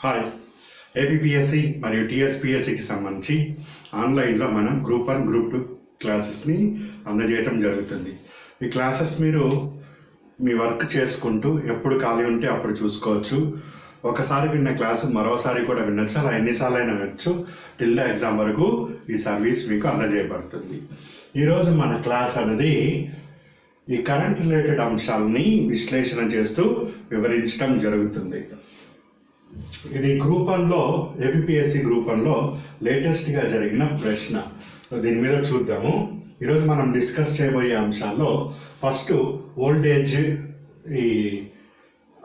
Hi. APPSC మరియు టీఎస్పీఎస్సికి సంబంధించి ఆన్లైన్లో మనం గ్రూప్ 1 గ్రూప్ 2 క్లాసెస్ని అందజేయటం జరుగుతుంది. ఈ క్లాసెస్ మీరు మీ వర్క్ చేసుకుంటూ ఎప్పుడు ఖాళీ ఉంటే అప్పుడు చూసుకోవచ్చు. ఒకసారి విన్న క్లాసు మరోసారి కూడా వినొచ్చు, అలా ఎన్నిసార్లు అయినా వినొచ్చు. టిల్ ద ఎగ్జామ్ వరకు ఈ సర్వీస్ మీకు అందజేయబడుతుంది. ఈరోజు మన క్లాస్ అనేది ఈ కరెంట్ రిలేటెడ్ అంశాలని విశ్లేషణ చేస్తూ వివరించడం జరుగుతుంది. ఇది గ్రూప్ 1లో ఏపీపీఎస్సి గ్రూప్ 1లో లేటెస్ట్గా జరిగిన ప్రశ్న. దీని మీద చూద్దాము. ఈరోజు మనం డిస్కస్ చేయబోయే అంశాల్లో ఫస్ట్ ఓల్డేజ్, ఈ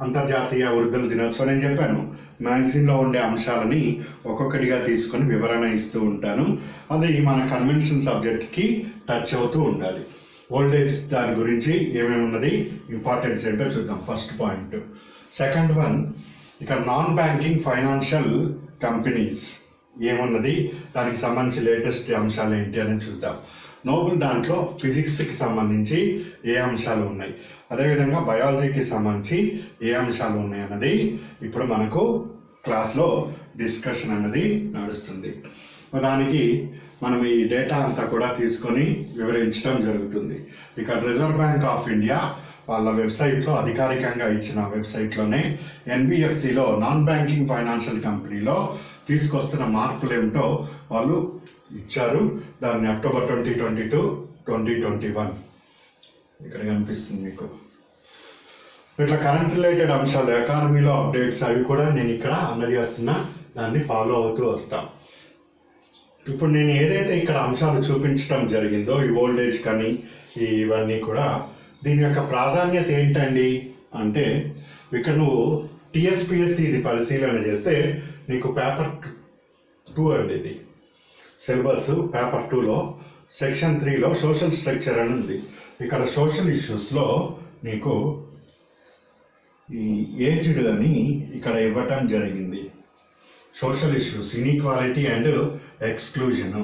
అంతర్జాతీయ వృద్ధుల దినోత్సవం. నేను చెప్పాను మ్యాగజైన్లో ఉండే అంశాలని ఒక్కొక్కటిగా తీసుకొని వివరణ ఇస్తూ ఉంటాను. అది మన కన్వెన్షన్ సబ్జెక్ట్కి టచ్ అవుతూ ఉండాలి. ఓల్డేజ్ దాని గురించి ఏమేమి ఉన్నది, ఇంపార్టెన్స్ ఏంటో చూద్దాం. First point. సెకండ్ వన్, ఇక్కడ నాన్ బ్యాంకింగ్ ఫైనాన్షియల్ కంపెనీస్ ఏమున్నది, దానికి సంబంధించి లేటెస్ట్ అంశాలు ఏంటి అని చూద్దాం. నోబుల్ దాంట్లో ఫిజిక్స్కి సంబంధించి ఏ అంశాలు ఉన్నాయి, అదేవిధంగా బయాలజీకి సంబంధించి ఏ అంశాలు ఉన్నాయి అన్నది ఇప్పుడు మనకు క్లాస్లో డిస్కషన్ అన్నది నడుస్తుంది. దానికి మనం ఈ డేటా అంతా కూడా తీసుకొని వివరించడం జరుగుతుంది. ఇక్కడ రిజర్వ్ బ్యాంక్ ఆఫ్ ఇండియా వాళ్ళ వెబ్సైట్లో, అధికారికంగా ఇచ్చిన వెబ్సైట్లోనే ఎన్బిఎఫ్సిలో నాన్ బ్యాంకింగ్ ఫైనాన్షియల్ కంపెనీలో తీసుకొస్తున్న మార్పులు ఏమిటో వాళ్ళు ఇచ్చారు. దాన్ని అక్టోబర్ 2022, 2021 ఇక్కడ కనిపిస్తుంది మీకు. ఇట్లా కరెంట్ రిలేటెడ్ అంశాలు, ఎకానమీలో అప్డేట్స్ అవి కూడా నేను ఇక్కడ అందజేస్తున్నా, దాన్ని ఫాలో అవుతూ వస్తాం. ఇప్పుడు నేను ఏదైతే ఇక్కడ అంశాలు చూపించడం జరిగిందో, ఈ ఓల్డేజ్ కానీ ఇవన్నీ కూడా, దీని యొక్క ప్రాధాన్యత ఏంటండి అంటే, ఇక్కడ నువ్వు టీఎస్పీఎస్సి ఇది పరిశీలన చేస్తే నీకు పేపర్ 2 అండి, ఇది సిలబస్ పేపర్ 2లో సెక్షన్ 3లో సోషల్ స్ట్రక్చర్ అని ఉంది. ఇక్కడ సోషల్ ఇష్యూస్లో నీకు ఈ ఏజ్డ్ అని ఇక్కడ ఇవ్వటం జరిగింది. Social issues, inequality and exclusion.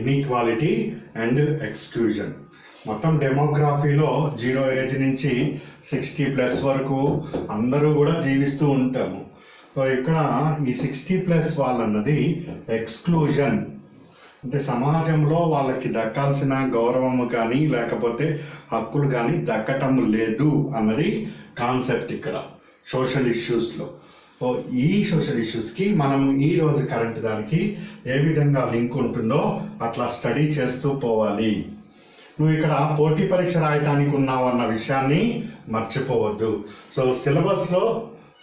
Inequality and exclusion మొత్తం డెమోగ్రఫీలో 0 ఏజ్ నుంచి 60+ వరకు అందరూ కూడా జీవిస్తూ ఉంటాము. సో ఇక్కడ ఈ 60+ వాళ్ళన్నది ఎక్స్క్లూజన్, అంటే సమాజంలో వాళ్ళకి దక్కాల్సిన గౌరవము కానీ లేకపోతే హక్కులు కానీ దక్కటం లేదు అన్నది కాన్సెప్ట్ ఇక్కడ సోషల్ ఇష్యూస్లో. సో ఈ సోషల్ ఇష్యూస్కి మనం ఈరోజు కరెంట్ దానికి ఏ విధంగా లింక్ ఉంటుందో అట్లా స్టడీ చేస్తూ పోవాలి. నువ్వు ఇక్కడ పోటీ పరీక్ష రాయటానికి ఉన్నావు అన్న విషయాన్ని మర్చిపోవద్దు. సో సిలబస్లో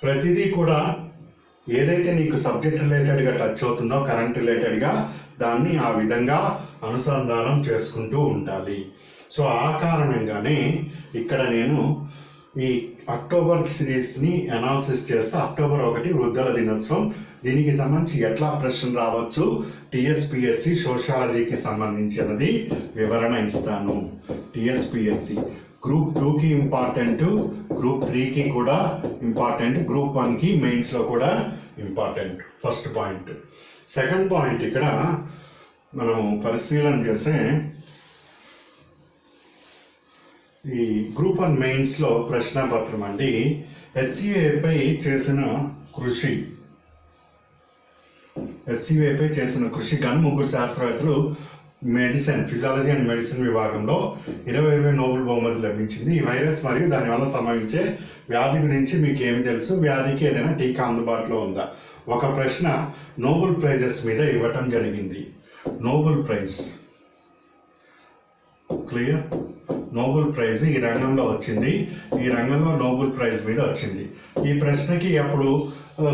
ప్రతిదీ కూడా ఏదైతే నీకు సబ్జెక్ట్ రిలేటెడ్గా టచ్ అవుతుందో, కరెంట్ రిలేటెడ్గా, దాన్ని ఆ విధంగా అనుసంధానం చేసుకుంటూ ఉండాలి. సో ఆ కారణంగానే ఇక్కడ నేను ఈ అక్టోబర్ సిరీస్ని అనాలిసిస్ చేస్తే, అక్టోబర్ 1 వృద్ధుల దినోత్సవం, దీనికి సంబంధించి ఎట్లా ప్రశ్న రావచ్చు, టీఎస్పీఎస్సి సోషాలజీకి సంబంధించినది వివరణ ఇస్తాను. టీఎస్పీఎస్సి గ్రూప్ 2కి ఇంపార్టెంట్, గ్రూప్ 3కి కూడా ఇంపార్టెంట్, గ్రూప్ 1కి మెయిన్స్లో కూడా important. First point. Second point, ఇక్కడ మనం పరిశీలన చేస్తే ఈ గ్రూప్ 1 మెయిన్స్లో ప్రశ్నపత్రం అండి, హెచ్సిఏపై చేసిన కృషి. హెచ్సిఏపై చేసిన కృషి గాను 3 శాస్త్రవేత్తలు మెడిసిన్, ఫిజియాలజీ అండ్ మెడిసిన్ విభాగంలో 2020 నోబెల్ బహుమతి లభించింది. ఈ వైరస్ మరియు దానివల్ల సంభవించే వ్యాధి గురించి మీకు ఏమి తెలుసు, వ్యాధికి ఏదైనా టీకా అందుబాటులో ఉందా? ఒక ప్రశ్న నోబెల్ ప్రైజెస్ మీద ఇవ్వటం జరిగింది. Nobel prize clear, Nobel prize ఈ రంగంలో వచ్చింది, ఈ రంగంలో నోబెల్ ప్రైజ్ మీద వచ్చింది. ఈ ప్రశ్నకి అప్పుడు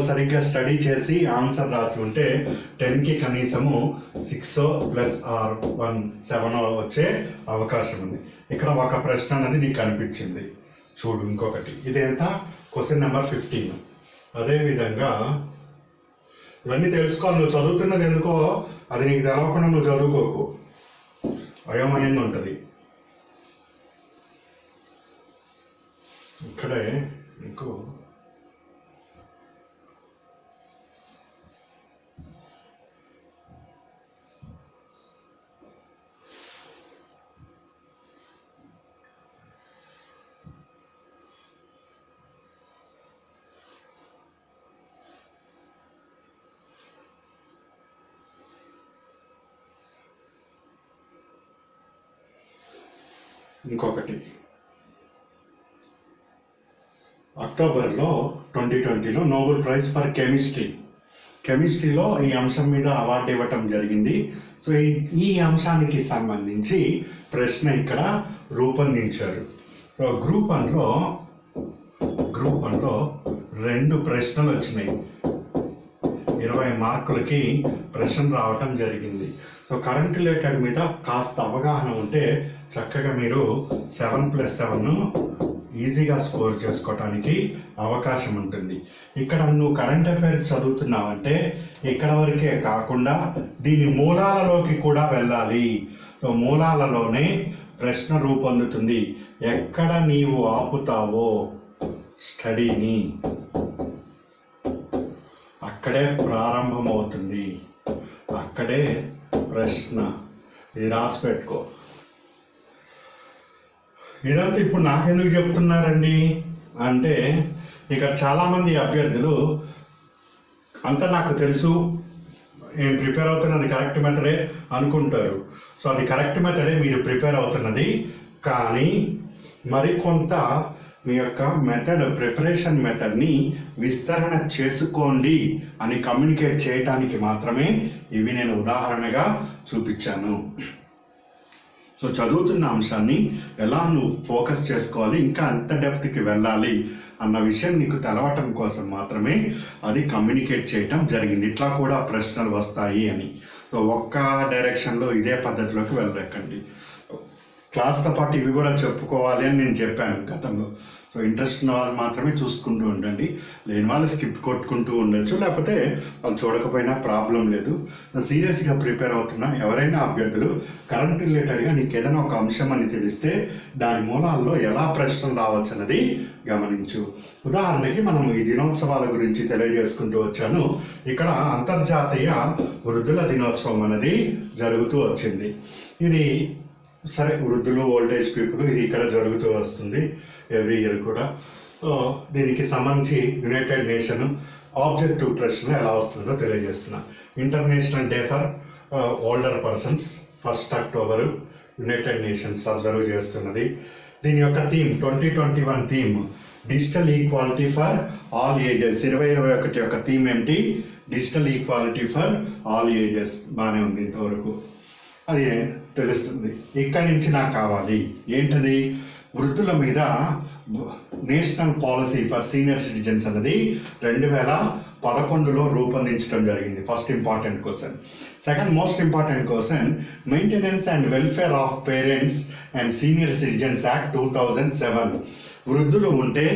సరిగ్గా స్టడీ చేసి ఆన్సర్ రాసి ఉంటే 10కి కనీసము 6 + R 1 7 వచ్చే అవకాశం ఉంది. ఇక్కడ ఒక ప్రశ్న అనేది నీకు కనిపించింది చూడు. ఇంకొకటి ఇదేంత, క్వశ్చన్ నెంబర్ 15. అదేవిధంగా ఇవన్నీ తెలుసుకోవాలి. నువ్వు చదువుతున్నది ఎందుకో అది నీకు తెలవకుండా నువ్వు చదువుకోకు, అయోమయంగా ఉంటుంది. ఇక్కడే నీకు ఇంకొకటి అక్టోబర్లో 2020లో నోబెల్ ప్రైజ్ ఫర్ కెమిస్ట్రీలో ఈ అంశం మీద అవార్డు ఇవ్వటం జరిగింది. సో ఈ అంశానికి సంబంధించి ప్రశ్న ఇక్కడ రూపొందించారు. సో గ్రూప్ వన్లో 2 ప్రశ్నలు వచ్చినాయి. 20 మార్కులకి ప్రశ్న రావటం జరిగింది. సో కరెంట్ రిలేటెడ్ మీద కాస్త అవగాహన ఉంటే చక్కగా మీరు 7+7 ఈజీగా స్కోర్ చేసుకోవటానికి అవకాశం ఉంటుంది. ఇక్కడ నువ్వు కరెంట్ అఫైర్స్ చదువుతున్నావంటే ఇక్కడ వరకే కాకుండా దీని మూలాలలోకి కూడా వెళ్ళాలి. సో మూలాలలోనే ప్రశ్న రూపొందుతుంది. ఎక్కడ నీవు ఆపుతావో స్టడీని అక్కడే ప్రారంభమవుతుంది, అక్కడే ప్రశ్న. ఇది రాసి పెట్టుకో. ఇదంతా ఇప్పుడు నాకెందుకు చెప్తున్నారండి అంటే ఇక్కడ చాలామంది అభ్యర్థులు అంతా నాకు తెలుసు, నేను ప్రిపేర్ అవుతున్నది కరెక్ట్ మెథడే అనుకుంటారు. సో అది కరెక్ట్ మెథడే మీరు ప్రిపేర్ అవుతున్నది, కానీ మరికొంత మీ యొక్క ప్రిపరేషన్ మెథడ్ని విస్తరణ చేసుకోండి అని కమ్యూనికేట్ చేయటానికి మాత్రమే ఇవి నేను ఉదాహరణగా చూపించాను. సో చదువుతున్న అంశాన్ని ఎలా నువ్వు ఫోకస్ చేసుకోవాలి, ఇంకా ఎంత డెప్త్కి వెళ్ళాలి అన్న విషయం నీకు తెలవటం కోసం మాత్రమే అది కమ్యూనికేట్ చేయటం జరిగింది. ఇట్లా కూడా ప్రశ్నలు వస్తాయి అని. సో ఒక్క డైరెక్షన్లో ఇదే పద్ధతిలోకి వెళ్ళకండి. క్లాస్తో పాటు ఇవి కూడా చెప్పుకోవాలి అని నేను చెప్పాను గతంలో. సో ఇంట్రెస్ట్ ఉన్న వాళ్ళు మాత్రమే చూసుకుంటూ ఉండండి, లేని వాళ్ళు స్కిప్ కొట్టుకుంటూ ఉండొచ్చు, లేకపోతే వాళ్ళు చూడకపోయినా ప్రాబ్లం లేదు. సీరియస్గా ప్రిపేర్ అవుతున్నా ఎవరైనా అభ్యర్థులు కరెంట్ రిలేటెడ్గా నీకు ఏదైనా ఒక అంశం అని తెలిస్తే దాని మూలాల్లో ఎలా ప్రశ్నలు రావచ్చు అన్నది గమనించు. ఉదాహరణకి మనం ఈ దినోత్సవాల గురించి తెలియజేసుకుంటూ వచ్చాను. ఇక్కడ అంతర్జాతీయ వృద్ధుల దినోత్సవం అనేది జరుగుతూ వచ్చింది. ఇది సరే, వృద్ధులు, ఓల్డేజ్ పీపుల్, ఇది ఇక్కడ జరుగుతూ వస్తుంది ఎవ్రీ ఇయర్ కూడా. దీనికి సంబంధించి యునైటెడ్ నేషన్ ఆబ్జెక్టివ్ ప్రశ్న ఎలా వస్తుందో తెలియజేస్తున్నా. International day for older persons 1 October United nations observe చేస్తున్నది. దీని యొక్క theme 2021 theme digital equality for all ages. 2021 యొక్క థీమ్ ఏంటి? Digital equality for all ages. బాగానే ఉంది ఇంతవరకు, అది తెలుస్తుంది. ఇక్కడి నుంచి నాకు కావాలి ఏంటది? వృద్ధుల మీద national policy for senior citizens అనేది 2011లో రూపొందించడం జరిగింది. First important question. Second most important question, maintenance and welfare of parents and senior citizens act 2007. వృద్ధులు ఉంటే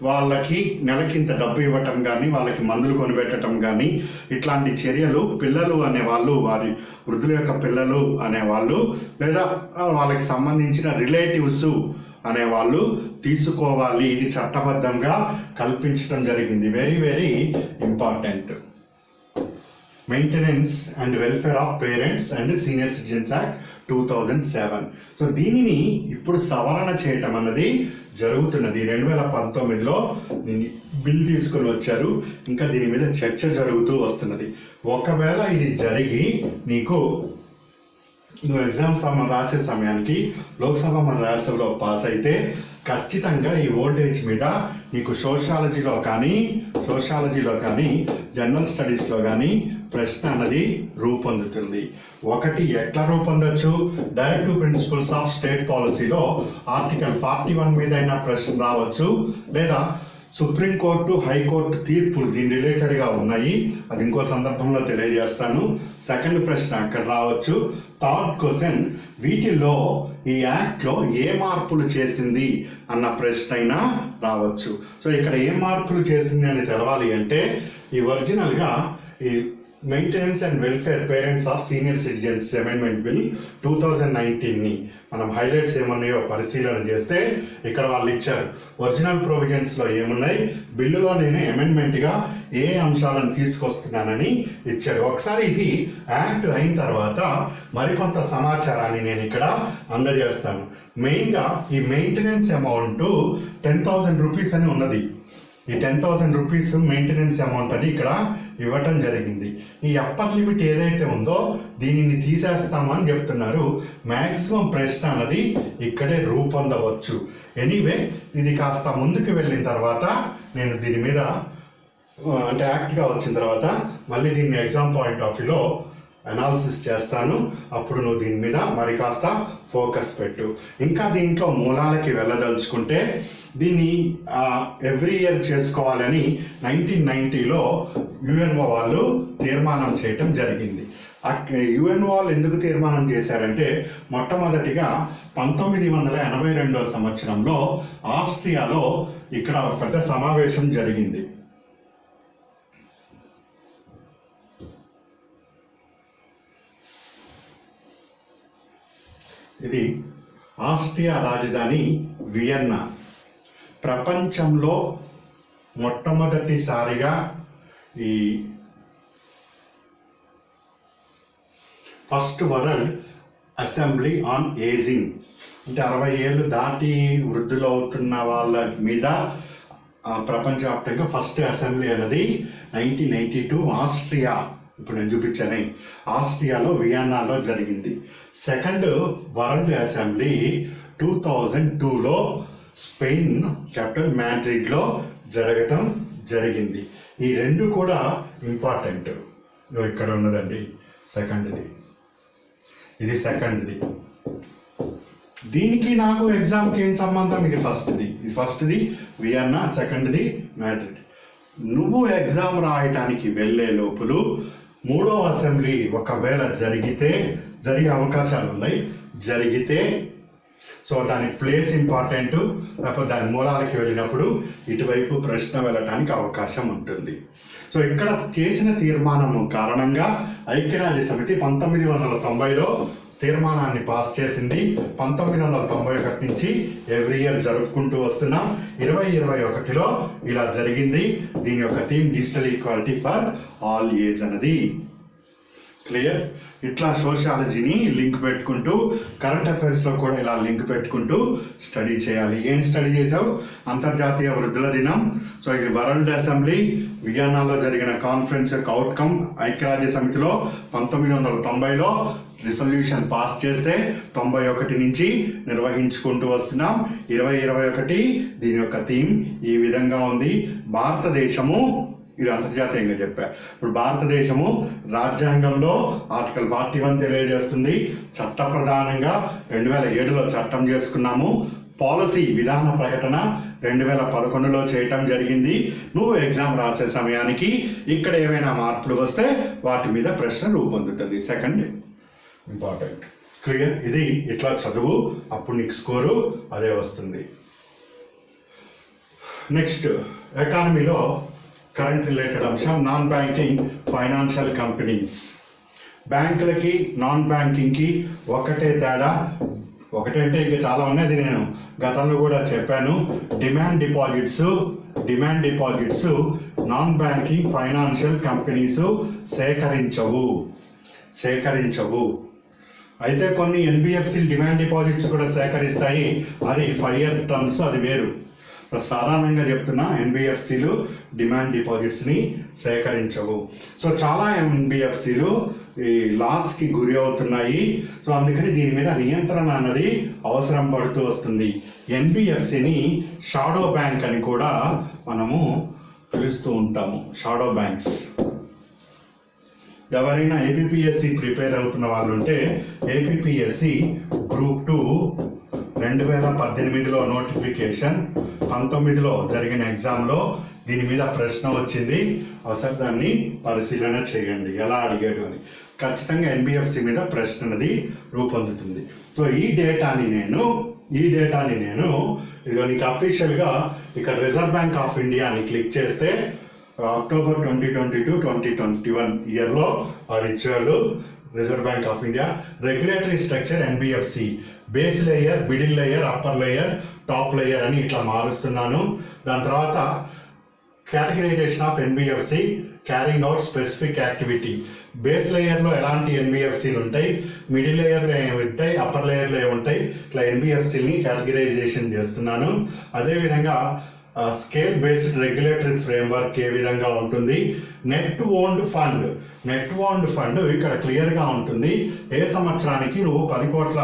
వాళ్ళకి నెలకింత డబ్బు ఇవ్వటం కానీ, వాళ్ళకి మందులు కొనిపెట్టడం కానీ, ఇట్లాంటి చర్యలు పిల్లలు అనేవాళ్ళు, వారి వృద్ధుల యొక్క పిల్లలు అనేవాళ్ళు లేదా వాళ్ళకి సంబంధించిన రిలేటివ్స్ అనేవాళ్ళు తీసుకోవాలి. ఇది చట్టబద్ధంగా కల్పించడం జరిగింది. Very very important. Maintenance and welfare of parents and senior citizens act 2007. So దీనిని ఇప్పుడు సవరణ చేయటం అన్నది జరుగుతున్నది. 2019లో దీన్ని బిల్ తీసుకొని వచ్చారు. ఇంకా దీని మీద చర్చ జరుగుతూ వస్తున్నది. ఒకవేళ ఇది జరిగి నువ్వు ఎగ్జామ్స్ రాసే సమయానికి లోక్సభ మన రాజ్యసభలో పాస్ అయితే ఖచ్చితంగా ఈ ఓల్డేజ్ మీద నీకు సోషాలజీలో కానీ జనరల్ స్టడీస్లో కానీ ప్రశ్న అన్నది రూపొందుతుంది. ఒకటి ఎట్లా రూపొందొచ్చు? డైరెక్టివ్ ప్రిన్సిపల్స్ ఆఫ్ స్టేట్ పాలసీలో ఆర్టికల్ 41 మీద అయినా ప్రశ్న రావచ్చు, లేదా సుప్రీంకోర్టు, హైకోర్టు తీర్పులు దీని రిలేటెడ్గా ఉన్నాయి, అది ఇంకో సందర్భంలో తెలియజేస్తాను. సెకండ్ ప్రశ్న అక్కడ రావచ్చు. థర్డ్ క్వశ్చన్, వీటిల్లో ఈ యాక్ట్లో ఏ మార్పులు చేసింది అన్న ప్రశ్న అయినా రావచ్చు. సో ఇక్కడ ఏ మార్పులు చేసింది అని తెలవాలి అంటే ఈ ఒరిజినల్గా ఈ maintenance and welfare parents of senior citizens amendment bill 2019ని మనం హైలైట్స్ ఏమున్నాయో పరిశీలన చేస్తే ఇక్కడ వాళ్ళు ఇచ్చారు. ఒరిజినల్ ప్రొవిజన్స్లో ఏమున్నాయి, బిల్లులో నేను అమెండ్మెంట్గా ఏ అంశాలను తీసుకొస్తున్నానని ఇచ్చారు. ఒకసారి ఇది యాక్ట్ అయిన తర్వాత మరికొంత సమాచారాన్ని నేను ఇక్కడ అందజేస్తాను. మెయిన్గా ఈ మెయింటెనెన్స్ అమౌంట్ 10,000 రూపీస్ అని ఉన్నది. ఈ 10,000 రూపీస్ మెయింటెనెన్స్ అమౌంట్ అని ఇక్కడ ఇవ్వటం జరిగింది. ఈ అప్పర్ లిమిట్ ఏదైతే ఉందో దీనిని తీసేస్తామని చెప్తున్నారు. మ్యాక్సిమం ప్రశ్న అన్నది ఇక్కడే రూపొందవచ్చు. ఎనీవే ఇది కాస్త ముందుకు వెళ్ళిన తర్వాత నేను దీని మీద అంటే యాక్ట్గా వచ్చిన తర్వాత మళ్ళీ దీన్ని ఎగ్జామ్ పాయింట్ ఆఫ్ వ్యూలో అనాలిసిస్ చేస్తాను. అప్పుడు నువ్వు దీని మీద మరి కాస్త ఫోకస్ పెట్టు. ఇంకా దీంట్లో మూలాలకి వెళ్ళదలుచుకుంటే దీన్ని ఎవ్రీ ఇయర్ చేసుకోవాలని 1990లో యుఎన్ఓ వాళ్ళు తీర్మానం చేయటం జరిగింది. యుఎన్ఓ వాళ్ళు ఎందుకు తీర్మానం చేశారంటే మొట్టమొదటిగా 1982 సంవత్సరంలో ఆస్ట్రియాలో ఇక్కడ ఒక పెద్ద సమావేశం జరిగింది. ఇది ఆస్ట్రియా రాజధాని వియన్నా. ప్రపంచంలో మొట్టమొదటిసారిగా ఈ first world assembly on ageing అంటే 60 ఏళ్ళు దాటి వృద్ధులు అవుతున్న వాళ్ళ మీద ప్రపంచవ్యాప్తంగా ఫస్ట్ అసెంబ్లీ అనేది 1992 ఆస్ట్రియా, ఇప్పుడు నేను చూపించాను, ఆస్ట్రియాలో వియన్నాలో జరిగింది. సెకండ్ వరల్డ్ అసెంబ్లీ 2002లో స్పెయిన్ క్యాపిటల్ మాడ్రిడ్లో జరగటం జరిగింది. ఈ రెండు కూడా ఇంపార్టెంట్. ఇక్కడ ఉన్నదండి సెకండ్ది, ఇది సెకండ్ది. దీనికి నాకు ఎగ్జామ్కి ఏం సంబంధం? ఇది ఫస్ట్ది వియన్నా, సెకండ్ది మాడ్రిడ్. నువ్వు ఎగ్జామ్ రాయటానికి వెళ్ళే లోపల మూడో అసెంబ్లీ ఒకవేళ జరిగే అవకాశాలు ఉన్నాయి. జరిగితే సో దాని ప్లేస్ ఇంపార్టెంట్, లేకపోతే దాని మూలాలకి వెళ్ళినప్పుడు ఇటువైపు ప్రశ్న వెళ్ళటానికి అవకాశం ఉంటుంది. సో ఇక్కడ చేసిన తీర్మానము కారణంగా ఐక్యరాజ్య సమితి 1990లో తీర్మానాన్ని పాస్ చేసింది. 1991 నుంచి ఎవ్రీ ఇయర్ జరుపుకుంటూ వస్తున్నాం. 2021లో ఇలా జరిగింది. దీని యొక్క theme digital equality for all age అన్నది. క్లియర్? ఇట్లా సోషియాలజీని లింక్ పెట్టుకుంటూ కరెంట్ అఫైర్స్లో కూడా ఇలా లింక్ పెట్టుకుంటూ స్టడీ చేయాలి. ఏం స్టడీ చేసావు? అంతర్జాతీయ వృద్ధుల దినం. సో ఇది వరల్డ్ అసెంబ్లీ వియన్నాలో జరిగిన కాన్ఫరెన్స్ యొక్క అవుట్కమ్. ఐక్యరాజ్య సమితిలో 1990లో రిజల్యూషన్ పాస్ చేస్తే 91 నుంచి నిర్వహించుకుంటూ వస్తున్నాం. 2021 దీని యొక్క థీమ్ ఈ విధంగా ఉంది. భారతదేశము, ఇది అంతర్జాతీయంగా చెప్పా. ఇప్పుడు భారతదేశము రాజ్యాంగంలో ఆర్టికల్ 41 తెలియజేస్తుంది. చట్ట ప్రధానంగా 2007లో చట్టం చేసుకున్నాము. పాలసీ విధాన ప్రకటన 2011లో చేయటం జరిగింది. నువ్వు ఎగ్జామ్ రాసే సమయానికి ఇక్కడ ఏమైనా మార్పులు వస్తే వాటి మీద ప్రశ్న రూపొందుతుంది. Second important. క్లియర్? ఇది ఇట్లా చదువు, అప్పుడు నీకు స్కోరు అదే వస్తుంది. నెక్స్ట్ ఎకానమీలో కరెంట్ రిలేటెడ్ అంశం నాన్ బ్యాంకింగ్ ఫైనాన్షియల్ కంపెనీస్. బ్యాంకులకి నాన్ బ్యాంకింగ్కి ఒకటే తేడా. ఒకటే అంటే ఇంకా చాలా ఉన్నది, నేను గతంలో కూడా చెప్పాను. Demand deposits non banking financial companies సేకరించవు. అయితే కొన్ని ఎన్బిఎఫ్సి డిమాండ్ డిపాజిట్స్ కూడా సేకరిస్తాయి. అది 5 ఇయర్ టర్మ్స్, అది వేరు. సాధారణంగా చెప్తున్నా, ఎన్బిఎఫ్సిలు డిమాండ్ డిపాజిట్స్ని సేకరించవు. సో చాలా ఎన్బిఎఫ్సిలు ఈ లాస్కి గురి అవుతున్నాయి. సో అందుకని దీని మీద నియంత్రణ అన్నది అవసరం పడుతూ వస్తుంది. ఎన్బిఎఫ్సిని షాడో బ్యాంక్ అని కూడా మనము పిలుస్తూ ఉంటాము. Shadow banks. ఎవరైనా ఏపీపీఎస్సి ప్రిపేర్ అవుతున్న వాళ్ళు ఉంటే ఏపీపీఎస్సి గ్రూప్ 2 2018లో నోటిఫికేషన్, 19లో జరిగిన ఎగ్జామ్లో దీని మీద ప్రశ్న వచ్చింది. ఒకసారి దాన్ని పరిశీలన చేయండి ఎలా అడిగాడు అని. ఖచ్చితంగా ఎన్బిఎఫ్సి మీద ప్రశ్న అనేది రూపొందుతుంది. సో ఈ డేటాని నేను ఇదిగో నీకు అఫీషియల్గా ఇక్కడ రిజర్వ్ బ్యాంక్ ఆఫ్ ఇండియా అని క్లిక్ చేస్తే అక్టోబర్ 2022-2021 ఇయర్లో వాడు ఇచ్చాడు. Reserve bank of India regulatory structure NBFC, base layer, middle layer, upper layer, top layer అని ఇట్లా మారుస్తున్నాను. దాని తర్వాత categorisation of NBFC carrying out specific activity. Base లేయర్లో ఎలాంటి ఎన్బిఎఫ్సీలు ఉంటాయి, మిడిల్ లేయర్లో ఏమి ఉంటాయి, అప్పర్ లేయర్లో ఏమి ఉంటాయి, ఇట్లా ఎన్బిఎఫ్సిని కేటగిరైజేషన్ చేస్తున్నాను. అదేవిధంగా స్కేల్ బేస్డ్ రెగ్యులేటరీ ఫ్రేమ్వర్క్ ఏ విధంగా ఉంటుంది, net owned fund. Net owned fund ఇక్కడ క్లియర్గా ఉంటుంది. ఏ సంవత్సరానికి నువ్వు 10 కోట్ల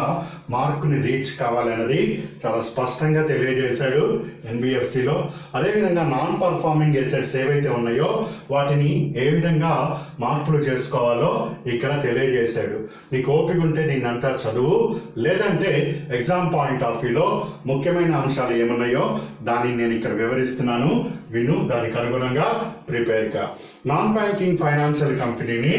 మార్కుని రీచ్ కావాలన్నది చాలా స్పష్టంగా తెలియజేశాడు ఎన్బిఎఫ్సిలో. అదేవిధంగా నాన్ పర్ఫార్మింగ్ ఎసెట్స్ ఏవైతే ఉన్నాయో వాటిని ఏ విధంగా మార్పులు చేసుకోవాలో ఇక్కడ తెలియజేశాడు. నీకు ఓపిక ఉంటే దీన్ని అంతా చదువు, లేదంటే ఎగ్జామ్ పాయింట్ ఆఫ్ వ్యూలో ముఖ్యమైన అంశాలు ఏమున్నాయో దాన్ని నేను ఇక్కడ వివరిస్తున్నాను, విను, దానికి అనుగుణంగా ప్రిపేర్ కా. నాన్ బ్యాంకింగ్ ఫైనాన్షియల్ కంపెనీని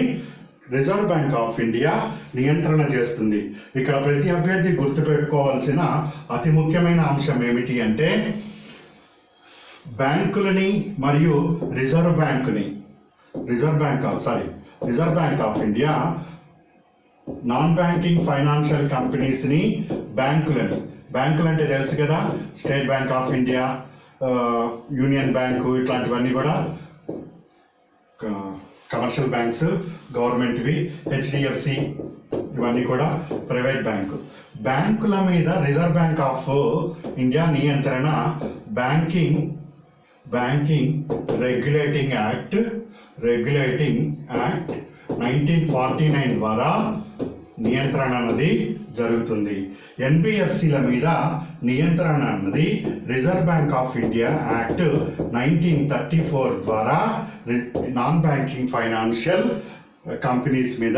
రిజర్వ్ బ్యాంక్ ఆఫ్ ఇండియా నియంత్రణ చేస్తుంది. ఇక్కడ ప్రతి అభ్యర్థి గుర్తుపెట్టుకోవాల్సిన అతి ముఖ్యమైన అంశం ఏమిటి అంటే బ్యాంకులని మరియు reserve bank of India non banking financial కంపెనీస్ని బ్యాంకులు అంటే తెలుసు కదా, state bank of India, union bank, ఇట్లాంటివన్నీ కూడా కమర్షియల్ బ్యాంక్స్, గవర్నమెంట్వి, హెచ్డిఎఫ్సి ఇవన్నీ కూడా ప్రైవేట్ బ్యాంకుల మీద రిజర్వ్ బ్యాంక్ ఆఫ్ ఇండియా నియంత్రణ బ్యాంకింగ్ రెగ్యులేటింగ్ యాక్ట్ 1949 ద్వారా నియంత్రణ అన్నది జరుగుతుంది. ఎన్బిఎఫ్సిల మీద నియంత్రణ అన్నది reserve bank of India act 1934 ద్వారా నాన్ బ్యాంకింగ్ ఫైనాన్షియల్ కంపెనీస్ మీద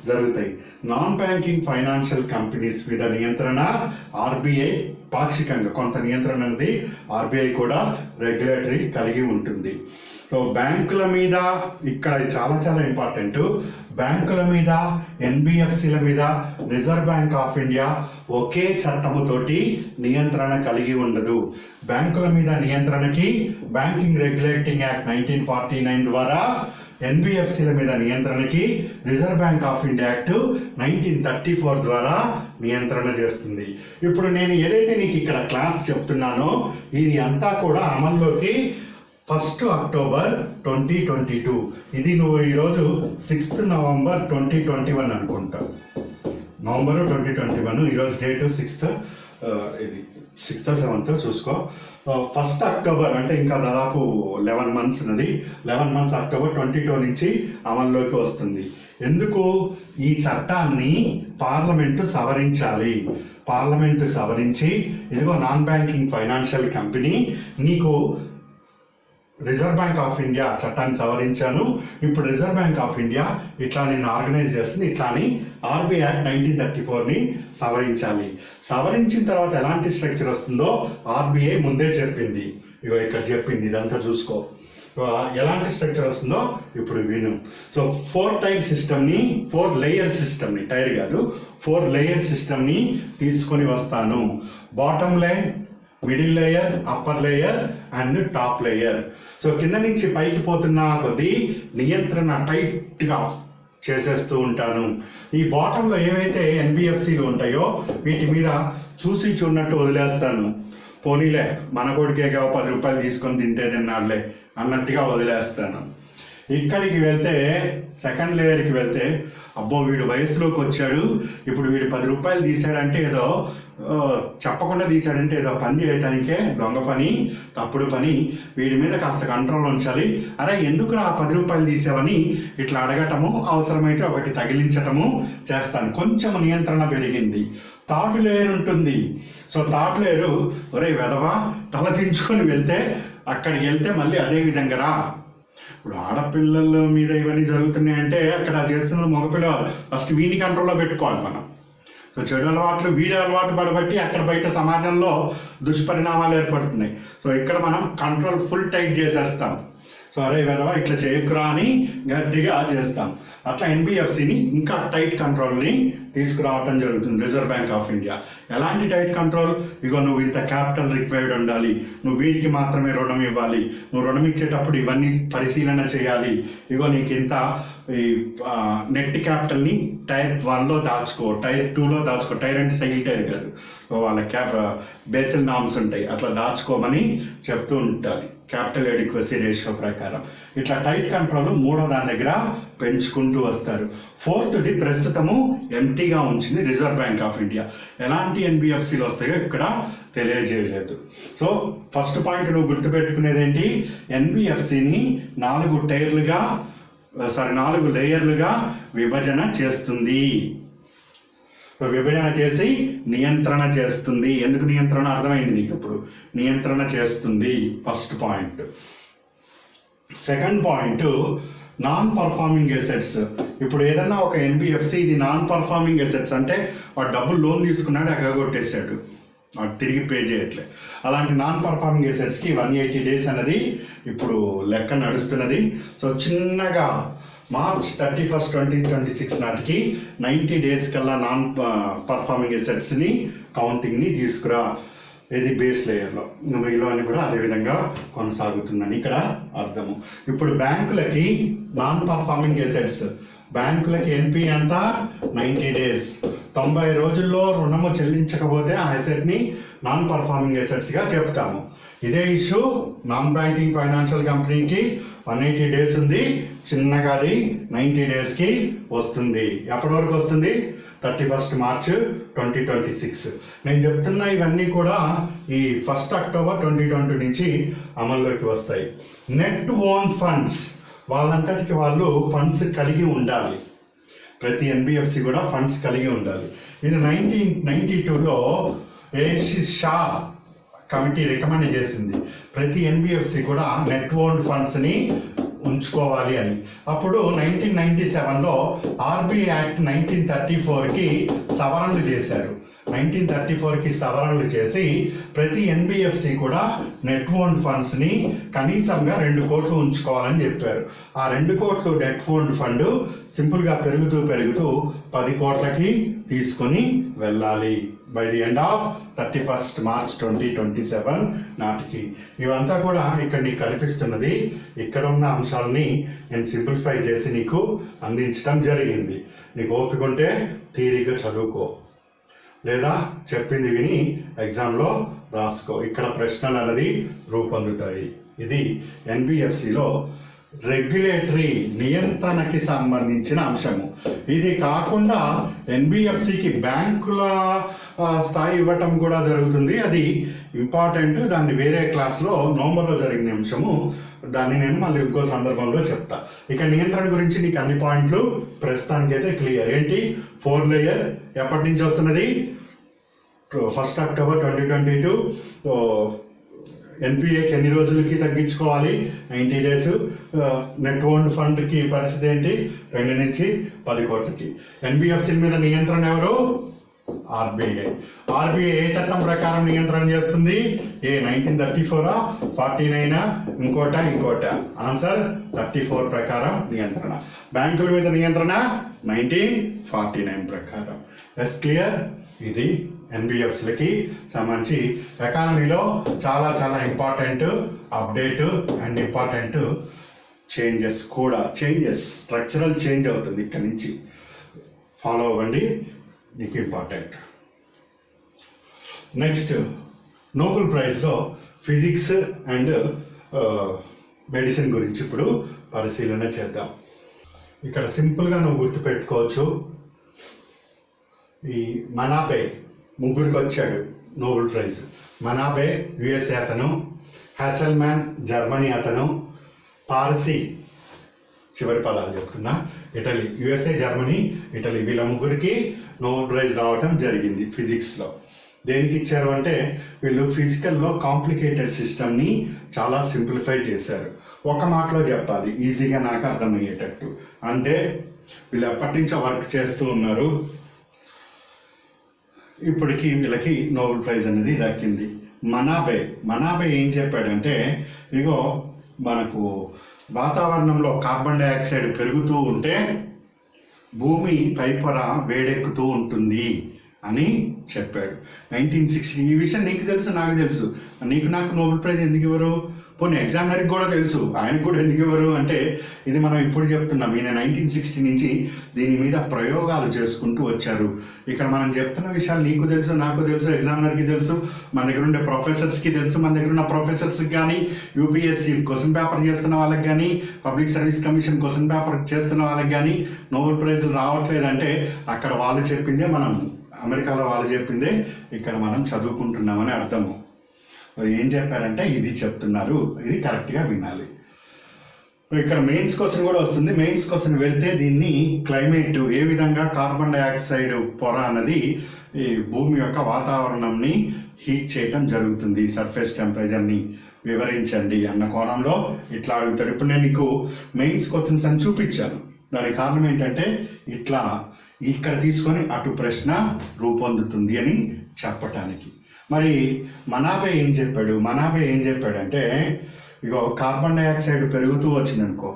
జరుగుతాయి. నాన్ బ్యాంకింగ్ ఫైనాన్షియల్ కంపెనీస్ మీద నియంత్రణ ఆర్బీఐ పాక్షికంగా, కొంత నియంత్రణ అనేది ఆర్బీఐ కూడా రెగ్యులేటరీ కలిగి ఉంటుంది. సో బ్యాంకుల మీద ఇక్కడ చాలా చాలా ఇంపార్టెంట్. బ్యాంకుల మీద, ఎన్బిఎఫ్సిల మీద రిజర్వ్ బ్యాంక్ ఆఫ్ ఇండియా ఒకే చట్టముతోటి నియంత్రణ కలిగి ఉండదు. బ్యాంకుల మీద నియంత్రణకి బ్యాంకింగ్ రెగ్యులేటింగ్ యాక్ట్ 1949 ద్వారా, ఎన్బిఎఫ్సిల మీద నియంత్రణకి reserve bank of India act 1934 ద్వారా నియంత్రణ చేస్తుంది. ఇప్పుడు నేను ఏదైతే నీకు ఇక్కడ క్లాస్ చెప్తున్నానో ఇది అంతా కూడా అమల్లోకి 1 అక్టోబర్ 2022. ఇది నువ్వు ఈరోజు 6 నవంబర్ 2021 అనుకుంటావు. నవంబర్ 2021, ఈరోజు డేటు 6th, ఇది 6th 7th చూసుకో. 1 అక్టోబర్ అంటే ఇంకా దాదాపు 11 months ఉన్నది. 11 months అక్టోబర్ 22 నుంచి అమల్లోకి వస్తుంది. ఎందుకు? ఈ చట్టాన్ని పార్లమెంటు సవరించి ఇదిగో నాన్ బ్యాంకింగ్ ఫైనాన్షియల్ కంపెనీ నీకు రిజర్వ్ బ్యాంక్ ఆఫ్ ఇండియా చట్టాన్ని సవరించాను, ఇప్పుడు రిజర్వ్ బ్యాంక్ ఆఫ్ ఇండియా ఇట్లా నిన్ను ఆర్గనైజ్ చేస్తుంది, ఇట్లాని ఆర్బీఐ యాక్ట్ 1934ని సవరించాలి. సవరించిన తర్వాత ఎలాంటి స్ట్రక్చర్ వస్తుందో ఆర్బీఐ ముందే చెప్పింది. ఇగో ఇక్కడ చెప్పింది, ఇదంతా చూసుకో. ఎలాంటి స్ట్రక్చర్ వస్తుందో ఇప్పుడు విను. సో 4 లేయర్ సిస్టమ్ని, టైర్ కాదు, 4 లేయర్ సిస్టమ్ని తీసుకొని వస్తాను. Bottom line, middle layer, upper layer and top layer. So కింద నుంచి పైకి పోతున్న కొద్దీ నియంత్రణ టైట్గా చేసేస్తూ ఉంటాను. ఈ బాటంలో ఏవైతే ఎన్బిఎఫ్సిలు ఉంటాయో వీటి మీద చూసి చూడనట్టు వదిలేస్తాను. పోనీలే మన కొడుకేగా 10 రూపాయలు తీసుకొని తింటే తిన్నాడులే అన్నట్టుగా వదిలేస్తాను. ఇక్కడికి వెళ్తే, సెకండ్ లేయర్కి వెళ్తే, అబ్బో వీడు వయసులోకి వచ్చాడు, ఇప్పుడు వీడు 10 రూపాయలు తీసాడంటే ఏదో చెప్పకుండా తీసాడంటే ఏదో పని చేయటానికే, దొంగ పని, తప్పుడు పని, వీడి మీద కాస్త కంట్రోల్ ఉంచాలి. అరే ఎందుకురా 10 రూపాయలు తీసావని ఇట్లా అడగటము, అవసరమైతే ఒకటి తగిలించటము చేస్తాను. కొంచెం నియంత్రణ పెరిగింది. థర్డ్ లేయర్ ఉంటుంది. సో థర్డ్ లేయరు, ఒరే వెధవా తల దించుకొని వెళ్తే అక్కడికి వెళ్తే మళ్ళీ అదే విధంగా రా. ఇప్పుడు ఆడపిల్లల మీద ఇవన్నీ జరుగుతున్నాయంటే అక్కడ చేస్తున్నది మగపిల్లలు. ఫస్ట్ వీని కంట్రోల్లో పెట్టుకోవాలి మనం. సో చెడు అలవాట్లు, వీడి అలవాటు పడబట్టి అక్కడ బయట సమాజంలో దుష్పరిణామాలు ఏర్పడుతున్నాయి. సో ఇక్కడ మనం కంట్రోల్ ఫుల్ టైట్ చేసేస్తాం. సో అరే వెధవా ఇట్లా చేయకురా అని గట్టిగా చేస్తాం. అట్లా ఎన్బిఎఫ్సిని ఇంకా టైట్ కంట్రోల్ని తీసుకురావటం జరుగుతుంది రిజర్వ్ బ్యాంక్ ఆఫ్ ఇండియా. ఎలాంటి టైట్ కంట్రోల్? ఇగో నువ్వు ఇంత క్యాపిటల్ రిక్వైర్డ్ ఉండాలి, నువ్వు వీటికి మాత్రమే రుణం ఇవ్వాలి, నువ్వు రుణం ఇచ్చేటప్పుడు ఇవన్నీ పరిశీలన చేయాలి, ఇగో నీకు ఇంత ఈ నెట్ క్యాపిటల్ని టైర్ 1లో దాచుకో, టైర్ 2లో దాచుకో. టైర్ అంటే సైకిల్ టైర్ కాదు, వాళ్ళ బేసిల్ నామ్స్ ఉంటాయి, అట్లా దాచుకోమని చెప్తూ ఉంటాలి. క్యాపిటల్ ఎడిక్వసీ రేషియో ప్రకారం. ఇట్లా టైట్ కంట్రోల్ మూడో దాని దగ్గర పెంచుకుంటూ వస్తారు. ఫోర్త్ది ప్రస్తుతము ఎంటీగా ఉంచింది రిజర్వ్ బ్యాంక్ ఆఫ్ ఇండియా. ఎలాంటి ఎన్బిఎఫ్సిలు వస్తాయో ఇక్కడ తెలియజేయలేదు. సో ఫస్ట్ పాయింట్ నువ్వు గుర్తుపెట్టుకునేది ఏంటి, ఎన్బిఎఫ్సిని 4 లేయర్లుగా విభజన చేస్తుంది. విభజన చేసి నియంత్రణ చేస్తుంది. ఎందుకు నియంత్రణ అర్థమైంది నీకు ఇప్పుడు. నియంత్రణ చేస్తుంది first point. Second point non performing assets. ఇప్పుడు ఏదన్నా ఒక ఎన్బిఎఫ్సి ఇది నాన్ పర్ఫార్మింగ్ ఎసెట్స్ అంటే వాడు డబ్బులు లోన్ తీసుకున్నాడు, ఎగ్గొట్టేశాడు, వాడు తిరిగి పే చేయట్లే. అలాంటి నాన్ పర్ఫార్మింగ్ ఎసెట్స్కి 180 days అనేది ఇప్పుడు లెక్క నడుస్తున్నది. సో చిన్నగా March 31st, 2026 నాటికి 90 days కల్లా నాన్ పర్ఫార్మింగ్ ఎసెట్స్ని కౌంటింగ్ని తీసుకురా. ఇది బేస్ లేయర్లో. మిగిలినవన్నీ కూడా అదేవిధంగా కొనసాగుతుందని ఇక్కడ అర్థము. ఇప్పుడు బ్యాంకులకి నాన్ పర్ఫార్మింగ్ ఎసెట్స్, బ్యాంకులకి ఎన్పి అంతా 90 days, 90 రోజుల్లో రుణము చెల్లించకపోతే ఆ ఎసెట్ని నాన్ పర్ఫార్మింగ్ ఎసెట్స్గా చెప్తాము. ఇదే ఇష్యూ నాన్ బ్యాంకింగ్ ఫైనాన్షియల్ కంపెనీకి 180 days ఉంది, చిన్నగా అది 90 daysకి వస్తుంది. ఎప్పటి వరకు వస్తుంది? 31st March 2026. నేను చెప్తున్నా ఇవన్నీ కూడా ఈ 1st October 2020 నుంచి అమల్లోకి వస్తాయి. నెట్ ఓన్ ఫండ్స్, వాళ్ళంతటికి వాళ్ళు ఫండ్స్ కలిగి ఉండాలి. ప్రతి ఎన్బిఎఫ్సి కూడా ఫండ్స్ కలిగి ఉండాలి. ఇది 1992లో ఏసి షా కమిటీ రికమెండ్ చేసింది ప్రతి ఎన్బిఎఫ్సి కూడా నెట్ ఓన్డ్ ఫండ్స్ని ఉంచుకోవాలి అని. అప్పుడు 1997లో ఆర్బీఐ యాక్ట్ 1934కి సవరణలు చేశారు. 1934కి సవరణలు చేసి ప్రతి ఎన్బిఎఫ్సి కూడా నెట్ ఓన్డ్ ఫండ్స్ని కనీసంగా 2 కోట్లు ఉంచుకోవాలని చెప్పారు. ఆ 2 కోట్లు నెట్ ఓన్డ్ ఫండ్ సింపుల్గా పెరుగుతూ 10 కోట్లకి తీసుకొని వెళ్ళాలి by the end of 31st March 2027 నాటికి. ఇవంతా కూడా ఇక్కడ నీకు కనిపిస్తున్నది. ఇక్కడ ఉన్న అంశాలని నేను సింప్లిఫై చేసి నీకు అందించడం జరిగింది. నీకు ఓపిక ఉంటే థియరీగా చదువుకో, లేదా చెప్పింది విని ఎగ్జామ్లో రాసుకో. ఇక్కడ ప్రశ్నలు అనేది రూపొందుతాయి. ఇది ఎన్బిఎఫ్సిలో రెగ్యులేటరీ నియంత్రణకి సంబంధించిన అంశము. ఇది కాకుండా ఎన్బిఎఫ్సికి బ్యాంకుల స్థాయి ఇవ్వటం కూడా జరుగుతుంది. అది ఇంపార్టెంట్. దాన్ని వేరే క్లాస్లో నవంబర్లో జరిగిన అంశము. దాన్ని నేను మళ్ళీ ఇంకో సందర్భంలో చెప్తా. ఇక నియంత్రణ గురించి నీకు అన్ని పాయింట్లు ప్రస్తుతానికైతే క్లియర్. ఏంటి 4 లేయర్ ఎప్పటి నుంచి వస్తున్నది? 1st October 2022. ఎన్పిఏకి ఎన్ని రోజులకి తగ్గించుకోవాలి? 90 days. నెట్ ఓన్డ్ ఫండ్కి పరిస్థితి ఏంటి? 2 నుంచి 10 కోట్లకి. ఎన్బిఎఫ్సి మీద నియంత్రణ ఎవరు? ఆర్బీఐ. ఆర్బీఐ ఏ చట్టం ప్రకారం నియంత్రణ చేస్తుంది? 1934, 49, ఇంకోట ఆన్సర్ 34 ప్రకారం నియంత్రణ. బ్యాంకుల మీద నియంత్రణ 1949 ప్రకారం. Yes clear? ఇది ఎన్బిఎఫ్సిలకి సంబంధించి ఎకానమీలో చాలా చాలా important update and important changes structural change అవుతుంది. ఇక్కడి నుంచి ఫాలో అవ్వండి, నీకు ఇంపార్టెంట్. నెక్స్ట్ నోబెల్ ప్రైజ్లో ఫిజిక్స్ అండ్ మెడిసిన్ గురించి ఇప్పుడు పరిశీలన చేద్దాం. ఇక్కడ సింపుల్గా నువ్వు గుర్తుపెట్టుకోవచ్చు. ఈ మనాబే ముగ్గురికి వచ్చాడు నోబెల్ ప్రైజ్. మనాబే యుఎస్ఏ అతను, హ్యాసెల్మ్యాన్ జర్మనీ అతను, పార్సీ చివరి పదాలు చెప్తున్నా ఇటలీ. యుఎస్ఏ, జర్మనీ, ఇటలీ వీళ్ళ ముగ్గురికి నోబెల్ ప్రైజ్ రావటం జరిగింది ఫిజిక్స్లో. దేనికి ఇచ్చారు అంటే వీళ్ళు ఫిజికల్లో కాంప్లికేటెడ్ సిస్టమ్ని చాలా సింప్లిఫై చేశారు. ఒక మాటలో చెప్పాలి ఈజీగా నాకు అర్థమయ్యేటట్టు. అంటే వీళ్ళు ఎప్పటి నుంచో వర్క్ చేస్తూ ఉన్నారు, ఇప్పటికి వీళ్ళకి నోబెల్ ప్రైజ్ అనేది దక్కింది. మనాబే ఏం చెప్పాడంటే, ఇగో మనకు వాతావరణంలో కార్బన్ డైఆక్సైడ్ పెరుగుతూ ఉంటే భూమి పైపొర వేడెక్కుతూ ఉంటుంది అని చెప్పాడు 1960. ఈ విషయం నీకు తెలుసు, నాకు తెలుసు. నాకు నోబెల్ ప్రైజ్ ఎందుకు ఇవ్వరు? పోనీ ఎగ్జామినర్కి కూడా తెలుసు, ఆయనకు కూడా ఎందుకు ఇవ్వరు అంటే ఇది మనం ఇప్పుడు చెప్తున్నాం. ఈయన 1960 నుంచి దీని మీద ప్రయోగాలు చేసుకుంటూ వచ్చారు. ఇక్కడ మనం చెప్తున్న విషయాలు నీకు తెలుసు, నాకు తెలుసు, ఎగ్జామినర్కి తెలుసు, మన దగ్గర ఉండే ప్రొఫెసర్స్కి తెలుసు. మన దగ్గర ఉన్న ప్రొఫెసర్స్కి కానీ, యూపీఎస్సీ క్వశ్చన్ పేపర్ చేస్తున్న వాళ్ళకి కానీ, public service commission question paper చేస్తున్న వాళ్ళకి కానీ నోబెల్ ప్రైజులు రావట్లేదంటే అక్కడ వాళ్ళు చెప్పిందే మనం, అమెరికాలో వాళ్ళు చెప్పిందే ఇక్కడ మనం చదువుకుంటున్నామని అర్థము. ఏం చెప్పారంటే ఇది చెప్తున్నారు, ఇది కరెక్ట్గా వినాలి. ఇక్కడ మెయిన్స్ క్వశ్చన్ కూడా వస్తుంది. మెయిన్స్ క్వశ్చన్ వెళ్తే దీన్ని క్లైమేట్ ఏ విధంగా కార్బన్ డైఆక్సైడ్ పొర అన్నది ఈ భూమి యొక్క వాతావరణంని హీట్ చేయటం జరుగుతుంది, సర్ఫేస్ టెంపరేచర్ని వివరించండి అన్న కోణంలో ఇట్లా అడుగుతాడు. ఇప్పుడు నేను నీకు మెయిన్స్ క్వశ్చన్స్ అని చూపించాను. దానికి కారణం ఏంటంటే ఇట్లా ఇక్కడ తీసుకొని అటు ప్రశ్న రూపొందుతుంది అని చెప్పటానికి. మరి మనాబే ఏం చెప్పాడంటే ఇగో కార్బన్ డైఆక్సైడ్ పెరుగుతూ వచ్చిందనుకో,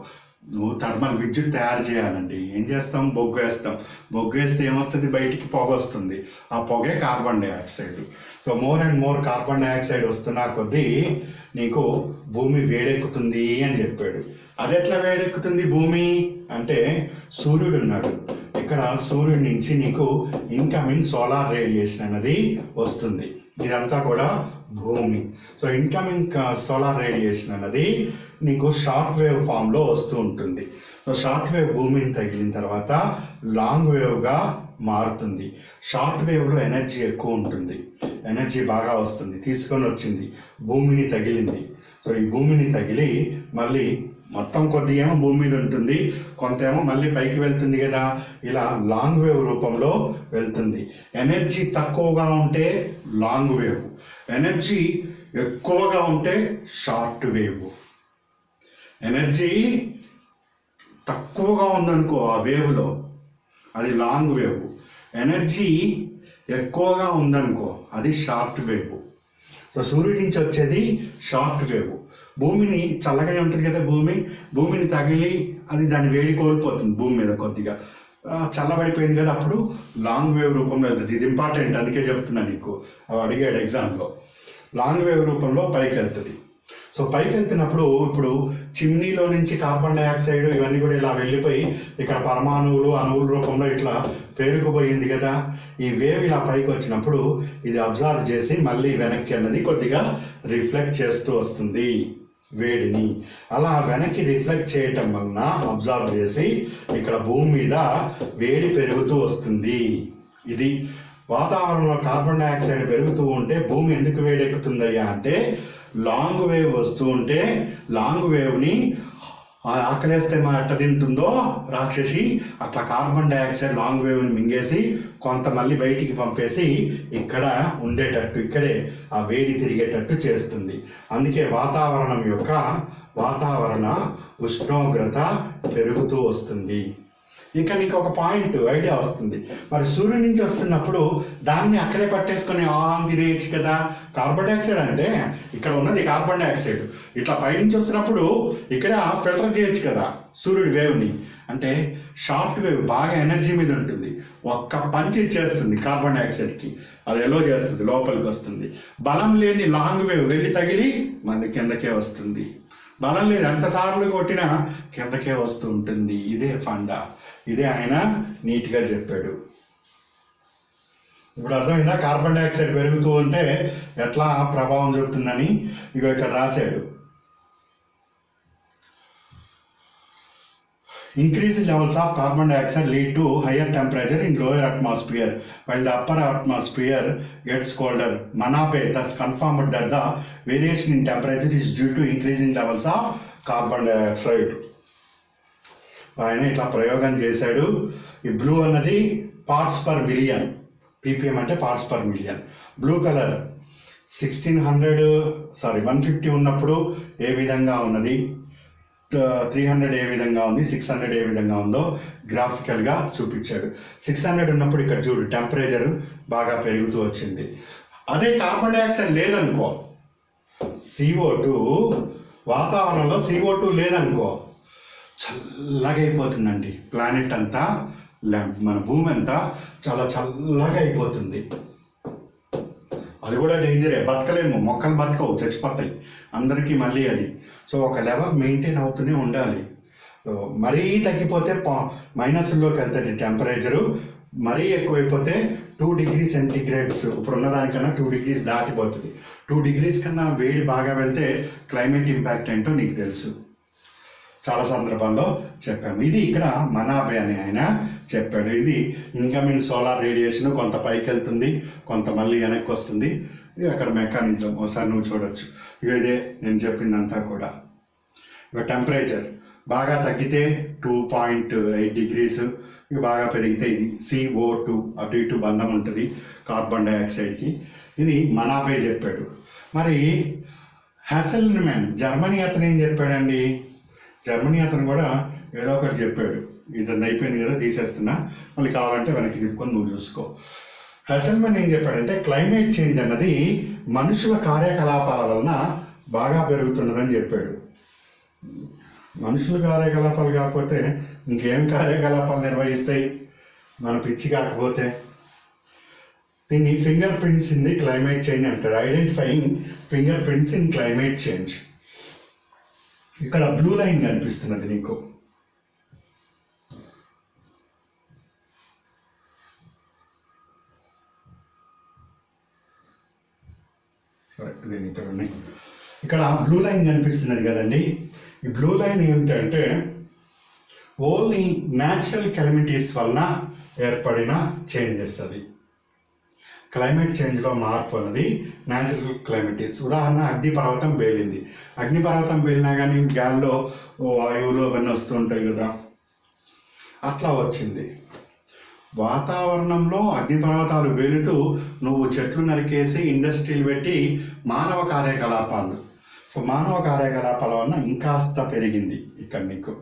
నువ్వు థర్మల్ విద్యుత్ తయారు చేయాలండి. ఏం చేస్తాం? బొగ్గు వేస్తాం. బొగ్గు వేస్తే ఏమొస్తుంది? బయటికి పొగ వస్తుంది. ఆ పొగే carbon dioxide. So more and more carbon dioxide వస్తున్నా కొద్దీ నీకు భూమి వేడెక్కుతుంది అని చెప్పాడు. అది ఎట్లా వేడెక్కుతుంది భూమి అంటే, సూర్యుడు ఉన్నాడు ఇక్కడ, సూర్యుడి నుంచి నీకు ఇన్కమింగ్ సోలార్ రేడియేషన్ అనేది వస్తుంది. ఇదంతా కూడా భూమి. సో ఇన్కమింగ్ సోలార్ రేడియేషన్ అన్నది నీకు షార్ట్ వేవ్ ఫామ్లో వస్తూ ఉంటుంది. సో షార్ట్ వేవ్ భూమిని తగిలిన తర్వాత లాంగ్ వేవ్గా మారుతుంది. షార్ట్ వేవ్లో ఎనర్జీ ఎక్కువ ఉంటుంది, ఎనర్జీ బాగా వస్తుంది, తీసుకొని వచ్చింది, భూమిని తగిలింది. సో ఈ భూమిని తగిలి మళ్ళీ మొత్తం కొద్ది ఏమో భూమి మీద ఉంటుంది, కొంత ఏమో మళ్ళీ పైకి వెళ్తుంది కదా. ఇలా లాంగ్ వేవ్ రూపంలో వెళ్తుంది. ఎనర్జీ తక్కువగా ఉంటే లాంగ్ వేవ్, ఎనర్జీ ఎక్కువగా ఉంటే షార్ట్ వేవ్. ఎనర్జీ తక్కువగా ఉందనుకో ఆ వేవ్లో, అది లాంగ్ వేవ్. ఎనర్జీ ఎక్కువగా ఉందనుకో అది షార్ట్ వేవ్. సో సూర్యుడి నుంచి వచ్చేది షార్ట్ వేవ్. భూమిని చల్లగానే ఉంటుంది కదా, భూమిని తగిలి అది దాని వేడి కోల్పోతుంది భూమి మీద కొద్దిగా, చల్లబడిపోయింది కదా, అప్పుడు లాంగ్ వేవ్ రూపంలో వెళ్తుంది. ఇది ఇంపార్టెంట్, అందుకే చెప్తున్నాను నీకు, అడిగాడు ఎగ్జామ్లో. లాంగ్ వేవ్ రూపంలో పైకి వెళ్తుంది. సో పైకి వెళ్తున్నప్పుడు ఇప్పుడు చిమ్నీలో నుంచి కార్బన్ డైఆక్సైడ్ ఇవన్నీ కూడా ఇలా వెళ్ళిపోయి ఇక్కడ పరమాణువులు అణువుల రూపంలో ఇట్లా పేరుకుపోయింది కదా. ఈ వేవ్ ఇలా పైకి వచ్చినప్పుడు ఇది అబ్జర్వ్ చేసి మళ్ళీ వెనక్కి అన్నది కొద్దిగా రిఫ్లెక్ట్ చేస్తూ వస్తుంది వేడిని. అలా వెనక్కి రిఫ్లెక్ట్ చేయటం వలన అబ్జర్వ్ చేసి ఇక్కడ భూమి మీద వేడి పెరుగుతూ వస్తుంది. ఇది వాతావరణంలో కార్బన్ డైఆక్సైడ్ పెరుగుతూ ఉంటే భూమి ఎందుకు వేడెక్కుతుందయ్యా అంటే, లాంగ్ వేవ్ వస్తూ ఉంటే లాంగ్ వేవ్ని ఆకలేస్తే మా ఎట్ట తింటుందో రాక్షసి, అట్లా కార్బన్ డైఆక్సైడ్ లాంగ్ వేవ్ని మింగేసి కొంత మళ్ళీ బయటికి పంపేసి ఇక్కడ ఉండేటట్టు, ఇక్కడే ఆ వేడి తిరిగేటట్టు చేస్తుంది. అందుకే వాతావరణ ఉష్ణోగ్రత పెరుగుతూ వస్తుంది. ఇంకా నీకు ఒక పాయింట్ ఐడియా వస్తుంది. మరి సూర్యుడి నుంచి వస్తున్నప్పుడు దాన్ని అక్కడే పట్టేసుకొని తినేయచ్చు కదా. కార్బన్ డైఆక్సైడ్ అంటే ఇక్కడ ఉన్నది కార్బన్ డైఆక్సైడ్, ఇట్లా పైనుంచి వస్తున్నప్పుడు ఇక్కడ ఫిల్టర్ చేయొచ్చు కదా సూర్యుడి వేవ్ని. అంటే షార్ట్ వేవ్ బాగా ఎనర్జీ మీద ఉంటుంది, ఒక్క పంచ్ ఇచ్చేస్తుంది కార్బన్ డైఆక్సైడ్కి, అది ఎలో చేస్తుంది, లోపలికి వస్తుంది. బలం లేని లాంగ్ వేవ్ వెళ్ళి తగిలి మళ్ళీ కిందకే వస్తుంది. బలం లేదు, ఎంతసార్లు కొట్టినా కిందకే వస్తూ ఉంటుంది. ఇదే ఫండా, ఇదే ఆయన నీట్గా చెప్పాడు. ఇప్పుడు అర్థమైందా కార్బన్ డైఆక్సైడ్ పెరుగుతూ ఉంటే ఎట్లా ప్రభావం చూపుతుందని? ఇగో ఇక్కడ రాశాడు. Increased levels of carbon dioxide lead to higher temperature in lower atmosphere, while the upper atmosphere gets colder. Manape thus confirmed that the variation in temperature is due to increasing levels of carbon dioxide. ఆయన ఇట్లా ప్రయోగం చేశాడు. ఈ blue అన్నది parts per million, ppm అంటే parts per million. Blue colour 150 ఉన్నప్పుడు ఏ విధంగా ఉన్నది, 300 ఏ విధంగా ఉంది, 600 ఏ విధంగా ఉందో గ్రాఫికల్గా చూపించాడు. 600 ఉన్నప్పుడు ఇక్కడ చూడు టెంపరేచర్ బాగా పెరుగుతూ వచ్చింది. అదే కార్బన్ డైఆక్సైడ్ లేదనుకో, CO2 వాతావరణంలో CO2 లేదనుకో, చల్లగా అయిపోతుందండి ప్లానెట్ అంతా, మన భూమి అంతా చాలా చల్లగా అయిపోతుంది. అది కూడా డేంజరే, బతకలేము, మొక్కలు బతకవు, చచ్చిపోతాయి అందరికీ మళ్ళీ అది. సో ఒక లెవెల్ మెయింటైన్ అవుతూనే ఉండాలి. సో మరీ తగ్గిపోతే మైనస్లోకి వెళ్తుంది టెంపరేచరు, మరీ ఎక్కువైపోతే 2 డిగ్రీ సెంటీగ్రేడ్స్ ఇప్పుడున్న దానికన్నా 2 డిగ్రీస్ దాటిపోతుంది. 2 డిగ్రీస్ కన్నా వేడి బాగా వెళ్తే క్లైమేట్ ఇంపాక్ట్ ఏంటో నీకు తెలుసు, చాలా సందర్భాల్లో చెప్పాము. ఇది ఇక్కడ మనాబే అని ఆయన చెప్పాడు. ఇది ఇన్కమింగ్ సోలార్ రేడియేషన్ కొంత పైకి వెళ్తుంది, కొంత మళ్ళీ వెనక్కి వస్తుంది. ఇది అక్కడ మెకానిజం, ఒకసారి నువ్వు చూడొచ్చు. ఇదే నేను చెప్పిందంతా కూడా. ఇక టెంపరేచర్ బాగా తగ్గితే 2.8 డిగ్రీస్, ఇవి బాగా పెరిగితే ఇది CO2 అటు ఇటు బంధం ఉంటుంది కార్బన్ డైఆక్సైడ్కి. ఇది మనాబే చెప్పాడు. మరి హ్యాసెల్మ్యాన్ జర్మనీ అతను ఏం చెప్పాడండి? జర్మనీ అతను కూడా ఏదో ఒకటి చెప్పాడు. ఇతను అయిపోయింది కదా, తీసేస్తున్నా, మళ్ళీ కావాలంటే వెనక్కి తిప్పుకొని నువ్వు చూసుకో. హ్యాసెల్మ్యాన్ ఏం చెప్పాడంటే క్లైమేట్ చేంజ్ అన్నది మనుషుల కార్యకలాపాల వలన బాగా పెరుగుతున్నదని చెప్పాడు. మనుషుల కార్యకలాపాలు కాకపోతే ఇంకేం కార్యకలాపాలు నిర్వహిస్తాయి మన పిచ్చి కాకపోతే? దీన్ని finger prints in the climate change అంటారు, identifying finger prints in climate change. ఇక్కడ బ్లూ లైన్ కనిపిస్తున్నది నీకు. సరే, నేను ఇక్కడ ఉన్నాయి. ఇక్కడ బ్లూ లైన్ కనిపిస్తున్నది కదండి. ఈ బ్లూ లైన్ ఏంటంటే ఓన్లీ న్యాచురల్ కెలమిటీస్ వలన ఏర్పడిన చేంజెస్. అది క్లైమేట్ చేంజ్లో మార్పు అన్నది న్యాచురల్ క్లైమేటీస్. ఉదాహరణ అగ్నిపర్వతం పేలింది. అగ్నిపర్వతం పేలినా కానీ గాల్లో వాయువులు అవన్నీ వస్తూ ఉంటాయి కదా, అట్లా వచ్చింది. వాతావరణంలో అగ్నిపర్వతాలు పేలుతూ నువ్వు చెట్లు నరికేసి ఇండస్ట్రీలు పెట్టి మానవ కార్యకలాపాలు, సో మానవ కార్యకలాపాల వలన ఇంకాస్త పెరిగింది ఇక్కడ నీకు.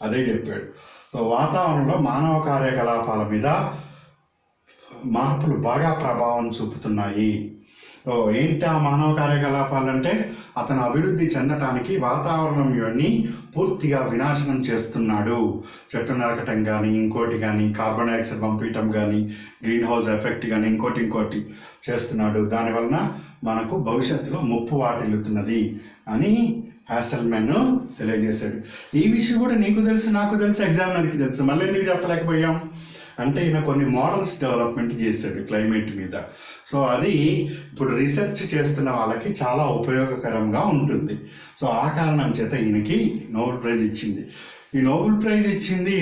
అదే చెప్పాడు. సో వాతావరణంలో మానవ కార్యకలాపాల మీద మార్పులు బాగా ప్రభావం చూపుతున్నాయి. సో ఏంటి ఆ మానవ కార్యకలాపాలంటే అతను అభివృద్ధి చెందటానికి వాతావరణం ఇవన్నీ పూర్తిగా వినాశనం చేస్తున్నాడు. చెట్లు నరకటం కానీ, ఇంకోటి కానీ, కార్బన్ డైఆక్సైడ్ పంపించటం కానీ, గ్రీన్ హౌస్ ఎఫెక్ట్ కానీ, ఇంకోటి చేస్తున్నాడు. దానివలన మనకు భవిష్యత్తులో ముప్పు వాటిల్లుతున్నది అని హ్యాసెల్మ్యాన్ తెలియజేశాడు. ఈ విషయం కూడా నీకు తెలుసు, నాకు తెలుసు, ఎగ్జామినర్కి తెలుసు, మళ్ళీ ఎందుకు చెప్పలేకపోయాం అంటే ఈయన కొన్ని మోడల్స్ డెవలప్మెంట్ చేశాడు క్లైమేట్ మీద. సో అది ఇప్పుడు రీసెర్చ్ చేస్తున్న వాళ్ళకి చాలా ఉపయోగకరంగా ఉంటుంది. సో ఆ కారణం చేత ఈయనకి నోబెల్ ప్రైజ్ ఇచ్చింది. ఈ నోబెల్ ప్రైజ్ ఇచ్చింది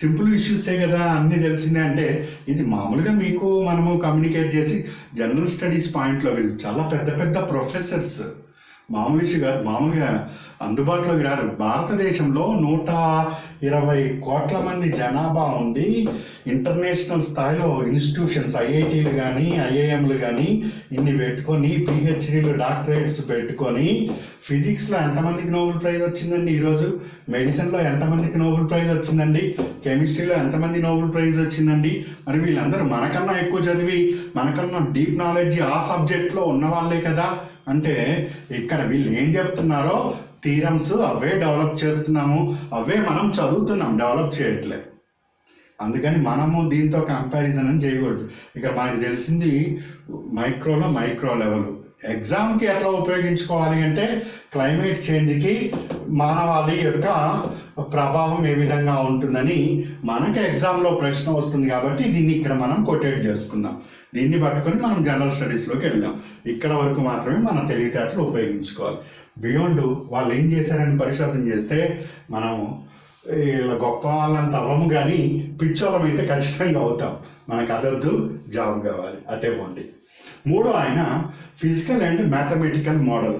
సింపుల్ ఇష్యూసే కదా, అన్నీ తెలిసిందే అంటే ఇది మామూలుగా మీకు మనము కమ్యూనికేట్ చేసి జనరల్ స్టడీస్ పాయింట్లో వీళ్ళు చాలా పెద్ద ప్రొఫెసర్స్, మామూలు విషయం కాదు, మామూలుగా అందుబాటులోకి రారు. భారతదేశంలో 120 కోట్ల మంది జనాభా ఉంది. ఇంటర్నేషనల్ స్థాయిలో ఇన్స్టిట్యూషన్స్, ఐఐటీలు కానీ, ఐఐఎంలు కానీ ఇన్ని పెట్టుకొని, పిహెచ్డీలు, డాక్టరేట్స్ పెట్టుకొని, ఫిజిక్స్లో ఎంతమందికి నోబెల్ ప్రైజ్ వచ్చిందండి ఈరోజు? మెడిసిన్లో ఎంతమందికి నోబెల్ ప్రైజ్ వచ్చిందండి? కెమిస్ట్రీలో ఎంతమంది నోబెల్ ప్రైజ్ వచ్చిందండి? మరి వీళ్ళందరూ మనకన్నా ఎక్కువ చదివి, మనకన్నా డీప్ నాలెడ్జ్ ఆ సబ్జెక్ట్లో ఉన్నవాళ్ళే కదా. అంటే ఇక్కడ వీళ్ళు ఏం చెప్తున్నారో థీరమ్స్ అవే డెవలప్ చేస్తున్నాము, అవే మనం చదువుతున్నాం, డెవలప్ చేయట్లే. అందుకని మనము దీంతో కంపారిజన్ అని చేయకూడదు. ఇక్కడ మనకు తెలిసింది మైక్రోలో మైక్రో లెవెల్. ఎగ్జామ్కి ఎట్లా ఉపయోగించుకోవాలి అంటే క్లైమేట్ చేంజ్కి మానవాళి యొక్క ప్రభావం ఏ విధంగా ఉంటుందని మనకి ఎగ్జామ్లో ప్రశ్న వస్తుంది కాబట్టి దీన్ని ఇక్కడ మనం కొటేట్ చేసుకుందాం. దీన్ని పట్టుకొని మనం జనరల్ స్టడీస్లోకి వెళ్దాం. ఇక్కడ వరకు మాత్రమే మన తెలివితేటలు ఉపయోగించుకోవాలి. బియాండ్ వాళ్ళు ఏం చేశారని పరిశోధన చేస్తే మనం గొప్ప వాళ్ళంత అవ్వము, కానీ పిచ్చోళ్ళం అయితే ఖచ్చితంగా అవుతాం. మనకు అదొద్దు, జాబ్ కావాలి, అటే పోండి. మూడో ఆయన ఫిజికల్ అండ్ మ్యాథమెటికల్ మోడల్.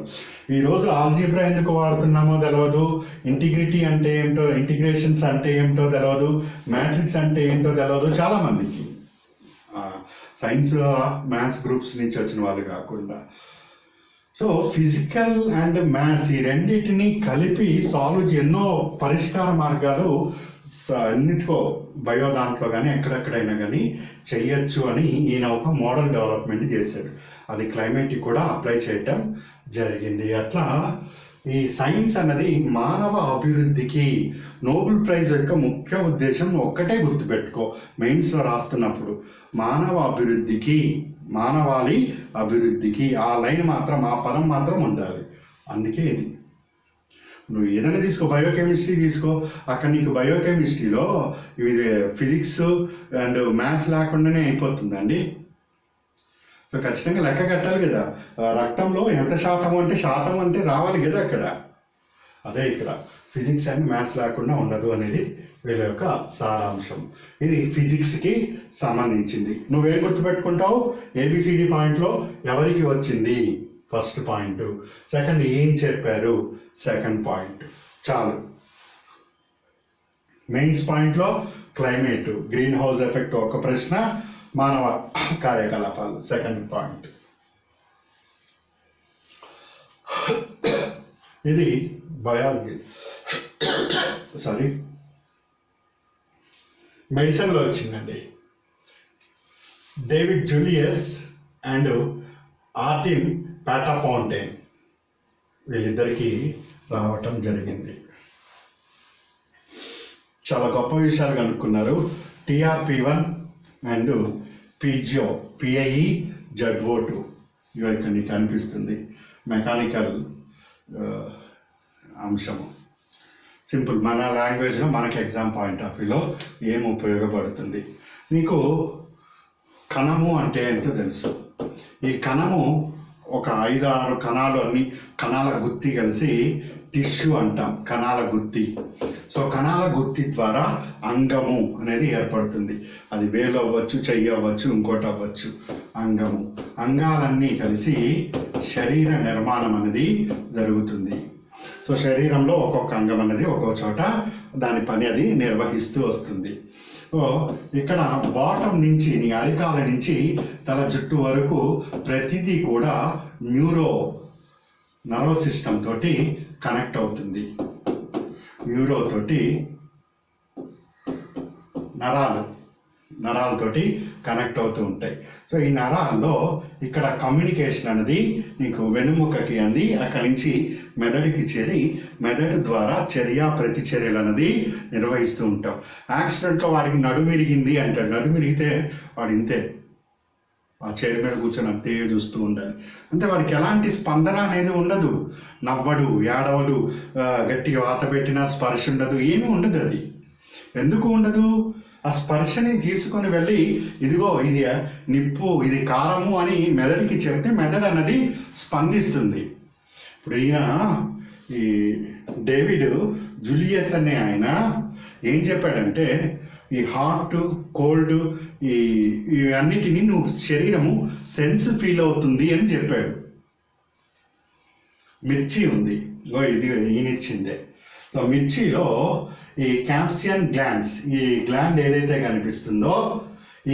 ఈరోజు ఆల్జీబ్రా ఎందుకు వాడుతున్నామో తెలియదు, ఇంటిగ్రిటీ అంటే ఏమిటో, ఇంటిగ్రేషన్స్ అంటే ఏమిటో తెలియదు, మ్యాట్రిక్స్ అంటే ఏంటో తెలియదు చాలామందికి, సైన్స్ మ్యాథ్స్ గ్రూప్స్ నుంచి వచ్చిన వాళ్ళు కాకుండా. సో ఫిజికల్ అండ్ మ్యాథ్స్ ఈ రెండింటిని కలిపి సాల్వ్ ఎన్నో పరిష్కార మార్గాలు అన్నిటికో బయో దాంట్లో కానీ ఎక్కడెక్కడైనా కానీ చెయ్యొచ్చు అని ఈయన ఒక మోడల్ డెవలప్మెంట్ చేశాడు. అది క్లైమేట్కి కూడా అప్లై చేయటం జరిగింది. అట్లా ఈ సైన్స్ అన్నది మానవ అభివృద్ధికి నోబెల్ ప్రైజ్ యొక్క ముఖ్య ఉద్దేశం ఒక్కటే గుర్తుపెట్టుకో మెయిన్స్లో రాస్తున్నప్పుడు, మానవ అభివృద్ధికి మానవాళి అభివృద్ధికి. ఆ లైన్ మాత్రం, ఆ పదం మాత్రం ఉండాలి. అందుకే ఇది. నువ్వు ఏదైనా తీసుకో, బయోకెమిస్ట్రీ తీసుకో, అక్కడ నీకు బయోకెమిస్ట్రీలో ఇది ఫిజిక్స్ అండ్ మ్యాథ్స్ లేకుండానే అయిపోతుందండి. సో ఖచ్చితంగా లెక్క కట్టాలి కదా. రక్తంలో ఎంత శాతం అంటే రావాలి కదా అక్కడ. అదే ఇక్కడ ఫిజిక్స్ అండ్ మ్యాథ్స్ లేకుండా ఉండదు అనేది వీళ్ళ యొక్క సారాంశం. ఇది ఫిజిక్స్కి సంబంధించింది. నువ్వేం గుర్తుపెట్టుకుంటావు? ఏబిసిడి పాయింట్లో ఎవరికి వచ్చింది ఫస్ట్ పాయింట్, సెకండ్ ఏం చెప్పారు సెకండ్ పాయింట్, చాలు. మెయిన్స్ పాయింట్లో క్లైమేట్, గ్రీన్ హౌస్ ఎఫెక్ట్ ఒక ప్రశ్న, మానవ కార్యకలాపాలు సెకండ్ పాయింట్. ఇది బయాలజీ, మెడిసిన్లో వచ్చిందండి. డేవిడ్ జూలియస్ అండ్ ఆర్టిన్ పాటాఫౌంటైన్ వీళ్ళిద్దరికీ రావటం జరిగింది. చాలా గొప్ప విషయాలు కనుక్కున్నారు. TRP1 అండ్ PIE ZO2 ఇక్కడ నీకు కనిపిస్తుంది. మెకానికల్ అంశము సింపుల్, మన లాంగ్వేజ్లో మనకి ఎగ్జామ్ పాయింట్ ఆఫ్ వ్యూలో ఏం ఉపయోగపడుతుంది. నీకు కణము అంటే ఏంటో తెలుసు. ఈ కణము ఒక 5-6 కణాలు, అన్ని కణాల గుత్తి కలిసి టిష్యూ అంటాం, కణాల గుత్తి. సో కణాల గుత్తి ద్వారా అంగము అనేది ఏర్పడుతుంది. అది వేలు అవ్వచ్చు, చెయ్యి అవ్వచ్చు, ఇంకోటి అవ్వచ్చు. అంగము, అంగాలన్నీ కలిసి శరీర నిర్మాణం అనేది జరుగుతుంది. సో శరీరంలో ఒక్కొక్క అంగం అనేది ఒక్కొక్క చోట దాని పని అది నిర్వహిస్తూ వస్తుంది. సో ఇక్కడ బాటం నుంచి, నీ అరికాల నుంచి తల జుట్టు వరకు ప్రతిదీ కూడా నర్వస్ సిస్టమ్ తోటి కనెక్ట్ అవుతుంది. న్యూరో తోటి, నరాలతోటి కనెక్ట్ అవుతూ ఉంటాయి. సో ఈ నరాల్లో ఇక్కడ కమ్యూనికేషన్ అనేది నీకు వెన్నుముకకి అంది, అక్కడి నుంచి మెదడుకి చేరి మెదడు ద్వారా ప్రతిచర్యలు అనేది నిర్వహిస్తూ ఉంటాం. యాక్సిడెంట్లో వాడికి నడుమిరిగింది అంటాడు. నడుమిరిగితే వాడు ఇంతే, ఆ చైర్ మీద కూర్చొని అంతే చూస్తూ ఉండాలి. అంటే వాడికి ఎలాంటి స్పందన అనేది ఉండదు. నవ్వడు, ఏడవడు, గట్టిగా వాత పెట్టినా స్పర్శ ఉండదు, ఏమీ ఉండదు. అది ఎందుకు ఉండదు? ఆ స్పర్శని తీసుకొని వెళ్ళి ఇదిగో ఇది నిప్పు, ఇది కారము అని మెదడుకి చెప్తే మెదడు అన్నది స్పందిస్తుంది. ఇప్పుడు ఈ డేవిడ్ జూలియస్ అనే ఆయన ఏం చెప్పాడంటే, ఈ హాట్, కోల్డ్, ఇవన్నిటినీ నువ్వు శరీరము సెన్స్ ఫీల్ అవుతుంది అని చెప్పాడు. మిర్చి ఉంది, ఇది ఈయనిచ్చిందే. సో మిర్చిలో ఈ క్యాప్సియన్ గ్లాండ్స్, ఈ గ్లాండ్ ఏదైతే కనిపిస్తుందో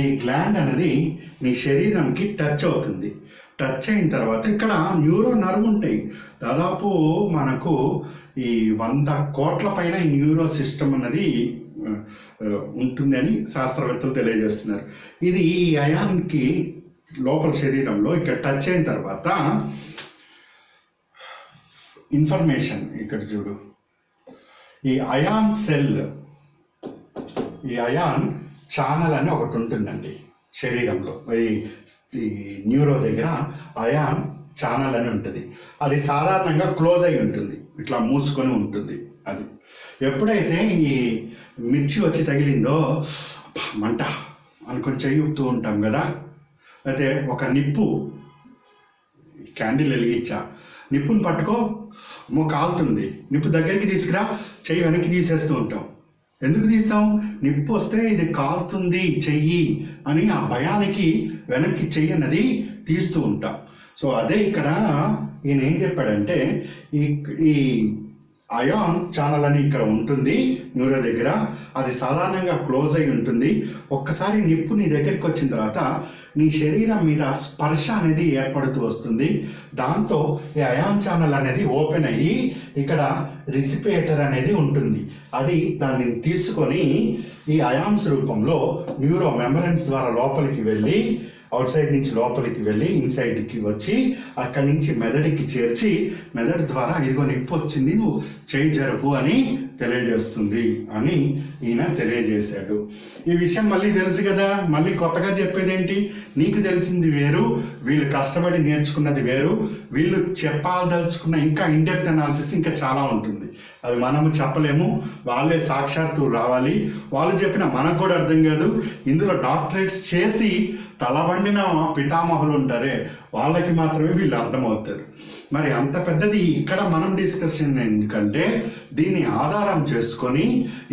ఈ గ్లాండ్ అనేది నీ శరీరంకి టచ్ అవుతుంది. టచ్ అయిన తర్వాత ఇక్కడ న్యూరో నర్వ్ ఉంటాయి. దాదాపు మనకు ఈ 100 కోట్ల పైన ఈ న్యూరో సిస్టమ్ అన్నది ఉంటుంది అని శాస్త్రవేత్తలు తెలియజేస్తున్నారు. ఇది ఈ అయాన్కి లోపల శరీరంలో ఇక్కడ టచ్ అయిన తర్వాత ఇన్ఫర్మేషన్, ఇక్కడ చూడు, ఈ అయాన్ సెల్, ఈ అయాన్ ఛానల్ అని ఒకటి ఉంటుందండి శరీరంలో. ఈ న్యూరో దగ్గర అయాన్ ఛానల్ అని ఉంటుంది. అది సాధారణంగా క్లోజ్ అయి ఉంటుంది, ఇట్లా మూసుకొని ఉంటుంది. అది ఎప్పుడైతే ఈ మిర్చి వచ్చి తగిలిందో మంట అనుకొని చెయ్యి ఊపుతూ ఉంటాం కదా. అయితే ఒక నిప్పు, క్యాండిల్ వెలిగించా, నిప్పుని పట్టుకో, కాలుతుంది, నిప్పు దగ్గరికి తీసుకురా, చెయ్యి వెనక్కి తీసేస్తూ ఉంటాం. ఎందుకు తీస్తాం? నిప్పు వస్తే ఇది కాలుతుంది చెయ్యి అని ఆ భయానికి వెనక్కి చెయ్యి అన్నది తీస్తూ ఉంటాం. సో అదే ఇక్కడ ఈయన ఏం చెప్పాడంటే, ఈ అయాన్ ఛానల్ అని ఇక్కడ ఉంటుంది న్యూరో దగ్గర. అది సాధారణంగా క్లోజ్ అయి ఉంటుంది. ఒక్కసారి నిప్పు నీ దగ్గరికి వచ్చిన తర్వాత నీ శరీరం మీద స్పర్శ అనేది ఏర్పడుతూ వస్తుంది. దాంతో ఈ అయాన్ ఛానల్ అనేది ఓపెన్ అయ్యి ఇక్కడ రిసిపియేటర్ అనేది ఉంటుంది. అది దాన్ని తీసుకొని ఈ అయాన్స్ రూపంలో న్యూరో మెమరెన్స్ ద్వారా లోపలికి వెళ్ళి, అవుట్ సైడ్ నుంచి లోపలికి వెళ్ళి ఇన్సైడ్కి వచ్చి అక్కడి నుంచి మెదడుకి చేర్చి, మెదడు ద్వారా ఇదిగో నిప్పు వచ్చింది, నువ్వు చేయి జరుపు అని తెలియజేస్తుంది అని ఈయన తెలియజేశాడు. ఈ విషయం మళ్ళీ తెలుసు కదా, మళ్ళీ కొత్తగా చెప్పేది ఏంటి? నీకు తెలిసింది వేరు, వీళ్ళు కష్టపడి నేర్చుకున్నది వేరు, వీళ్ళు చెప్పాలదలుచుకున్న ఇంకా ఇన్డెప్త్ అనాలిసిస్ ఇంకా చాలా ఉంటుంది. అది మనము చెప్పలేము, వాళ్ళే సాక్షాత్తు రావాలి. వాళ్ళు చెప్పిన మనకు కూడా అర్థం కాదు. ఇందులో డాక్టరేట్స్ చేసి తలబండిన పితామహులు ఉంటారే, వాళ్ళకి మాత్రమే వీళ్ళు అర్థమవుతారు. మరి అంత పెద్దది ఇక్కడ మనం డిస్కషన్ ఎందుకంటే దీన్ని ఆధారం చేసుకొని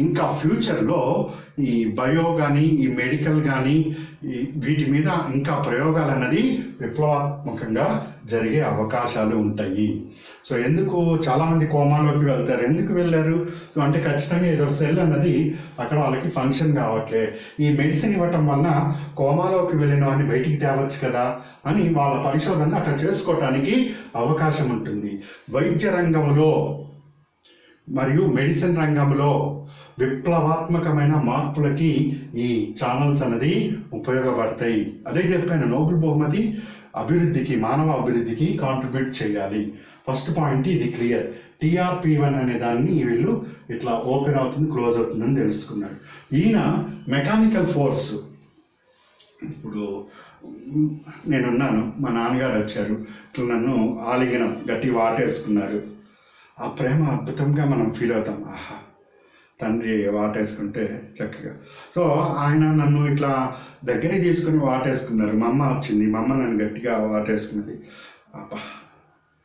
ఇంకా ఫ్యూచర్లో ఈ బయో కానీ ఈ మెడికల్ కానీ వీటి మీద ఇంకా ప్రయోగాలు అన్నది విప్లవాత్మకంగా జరిగే అవకాశాలు ఉంటాయి. సో ఎందుకు చాలామంది కోమాలోకి వెళ్తారు? ఎందుకు వెళ్ళారు? సో అంటే ఖచ్చితంగా ఏదో సెల్ అన్నది అక్కడ వాళ్ళకి ఫంక్షన్ కావట్లే. ఈ మెడిసిన్ ఇవ్వటం వలన కోమాలోకి వెళ్ళిన వాడిని బయటికి తేవచ్చు కదా అని వాళ్ళ పరిశోధన అట్లా చేసుకోవటానికి అవకాశం ఉంటుంది. వైద్య రంగంలో మరియు మెడిసిన్ రంగంలో విప్లవాత్మకమైన మార్పులకి ఈ ఛానల్స్ అనేది ఉపయోగపడతాయి. అదే చెప్పాను, నోబెల్ బహుమతి అభివృద్ధికి, మానవ అభివృద్ధికి కాంట్రిబ్యూట్ చేయాలి. ఫస్ట్ పాయింట్ ఇది క్లియర్. TRP1 అనే దాన్ని వీళ్ళు ఇట్లా ఓపెన్ అవుతుంది, క్లోజ్ అవుతుందని తెలుసుకున్నాడు. ఈయన మెకానికల్ ఫోర్స్, ఇప్పుడు నేనున్నాను, మా నాన్నగారు వచ్చారు, ఇట్లా నన్ను ఆలింగనం గట్టి వాటేసుకున్నారు. ఆ ప్రేమ అద్భుతంగా మనం ఫీల్ అవుతాం. ఆహా, తండ్రి వాటేసుకుంటే చక్కగా. సో ఆయన నన్ను ఇట్లా దగ్గరికి తీసుకుని వాటేసుకున్నారు. మా అమ్మ వచ్చింది, మా అమ్మ నన్ను గట్టిగా వాటేసుకున్నది. అబ్బా,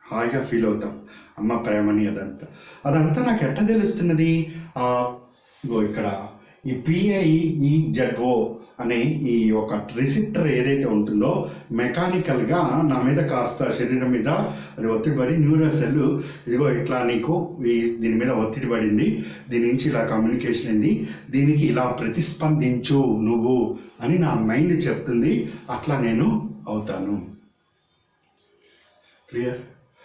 హాయిగా ఫీల్ అవుతాం అమ్మ ప్రేమని. అదంతా నాకు ఎట్లా తెలుస్తున్నది? ఇక్కడ ఈ PIEZO అనే ఈ ఒక రిసెప్టర్ ఏదైతే ఉంటుందో మెకానికల్గా నా మీద కాస్త శరీరం మీద అది ఒత్తిడి పడి న్యూరోసెల్ ఇదిగో ఇట్లా నీకు దీని మీద ఒత్తిడి పడింది, దీని నుంచి ఇలా కమ్యూనికేషన్ అయింది, దీనికి ఇలా ప్రతిస్పందించు నువ్వు అని నా మైండ్ చెప్తుంది. అట్లా నేను అవుతాను. క్లియర్?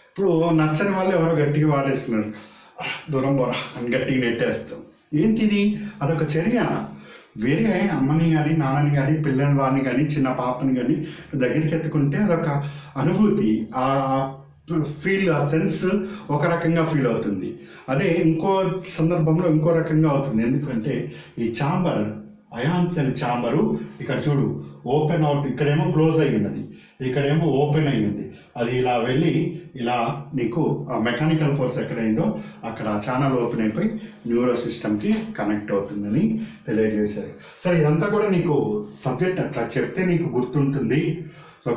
ఇప్పుడు నచ్చని వాళ్ళు ఎవరో గట్టిగా వాడేస్తున్నారు, దూరం పోరా అని గట్టిగా నెట్టేస్తాం. ఏంటిది? అదొక చర్య. వేరే అమ్మని కానీ నాన్నని కానీ పిల్లని వారిని కానీ చిన్న పాపని కానీ దగ్గరికి ఎత్తుకుంటే అదొక అనుభూతి, ఆ ఫీల్, ఆ సెన్స్ ఒక రకంగా ఫీల్ అవుతుంది. అదే ఇంకో సందర్భంలో ఇంకో రకంగా అవుతుంది. ఎందుకంటే ఈ ఛాంబర్, అయాన్ సెల్ ఛాంబరు ఇక్కడ చూడు ఓపెన్ అవుట్, ఇక్కడేమో క్లోజ్ అయ్యి ఉన్నది, ఇక్కడేమో ఓపెన్ అయ్యింది. అది ఇలా వెళ్ళి ఇలా నీకు ఆ మెకానికల్ ఫోర్స్ ఎక్కడైందో అక్కడ ఆ ఛానల్ ఓపెన్ అయిపోయి న్యూరో సిస్టమ్కి కనెక్ట్ అవుతుందని తెలియజేశారు. సరే, ఇదంతా కూడా నీకు సబ్జెక్ట్ అట్లా చెప్తే నీకు గుర్తుంటుంది సో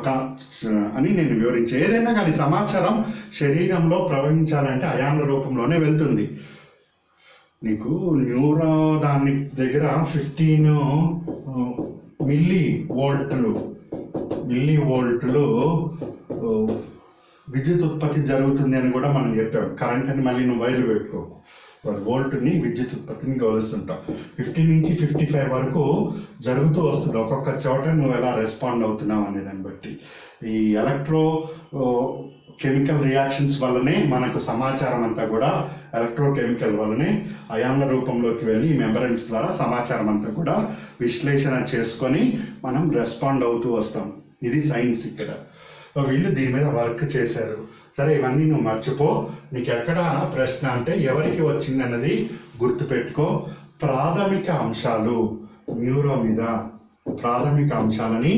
అని నేను వివరించే. ఏదైనా కానీ సమాచారం శరీరంలో ప్రవహించాలంటే అయాన్ల రూపంలోనే వెళ్తుంది. నీకు న్యూరో దాని దగ్గర 15 మిల్లీ వోల్ట్లు విద్యుత్ ఉత్పత్తి జరుగుతుంది అని కూడా మనం చెప్పాం. కరెంట్ అని మళ్ళీ నువ్వు వైర్లు పెట్టుకో, వోల్ట్ని విద్యుత్ ఉత్పత్తిని గౌరవిస్తుంటాం. 15 నుంచి 55 వరకు జరుగుతూ వస్తుంది. ఒక్కొక్క చోట నువ్వు ఎలా రెస్పాండ్ అవుతున్నావు అనే దాన్ని బట్టి ఈ ఎలక్ట్రో కెమికల్ రియాక్షన్స్ వల్లనే మనకు సమాచారం అంతా కూడా ఎలక్ట్రోకెమికల్ వల్లనే అయాన్ల రూపంలోకి వెళ్ళి మెంబ్రెన్స్ ద్వారా సమాచారం అంతా కూడా విశ్లేషణ చేసుకొని మనం రెస్పాండ్ అవుతూ వస్తాం. ఇది సైన్స్. ఇక్కడ వీళ్ళు దీని మీద వర్క్ చేశారు. సరే, ఇవన్నీ నువ్వు మర్చిపో. నీకు ఎక్కడ ప్రశ్న అంటే ఎవరికి వచ్చింది అన్నది గుర్తుపెట్టుకో. ప్రాథమిక అంశాలు, న్యూరో మీద ప్రాథమిక అంశాలని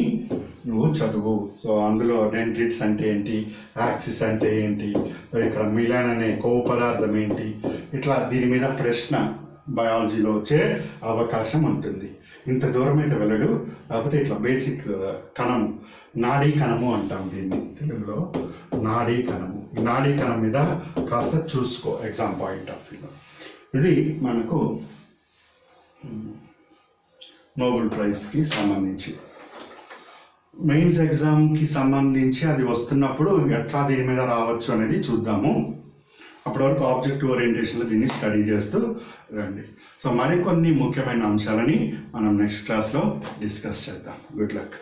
నువ్వు చదువు. సో అందులో డెండ్రిట్స్ అంటే ఏంటి, యాక్సిస్ అంటే ఏంటి, ఇక్కడ మిలాన్ అనే కొవ్వు పదార్థం ఏంటి, ఇట్లా దీని మీద ప్రశ్న బయాలజీలో వచ్చే అవకాశం ఉంటుంది. ఇంత దూరం అయితే వెళ్ళడు, కాకపోతే ఇట్లా బేసిక్ కణము, నాడీ కణము అంటాం దీన్ని తెలుగులో, నాడీ కణము. ఈ నాడీ కణం మీద కాస్త చూసుకో ఎగ్జామ్ పాయింట్ ఆఫ్ వ్యూలో. ఇది మనకు నోబెల్ ప్రైజ్కి సంబంధించి, మెయిన్స్ ఎగ్జామ్కి సంబంధించి అది వస్తున్నప్పుడు ఎట్లా దీని మీద రావచ్చు అనేది చూద్దాము. అప్పటి వరకు ఆబ్జెక్టివ్ ఓరియంటేషన్లో దీన్ని స్టడీ చేస్తూ రండి. సో మరికొన్ని ముఖ్యమైన అంశాలని మనం నెక్స్ట్ క్లాస్లో డిస్కస్ చేద్దాం. Good luck.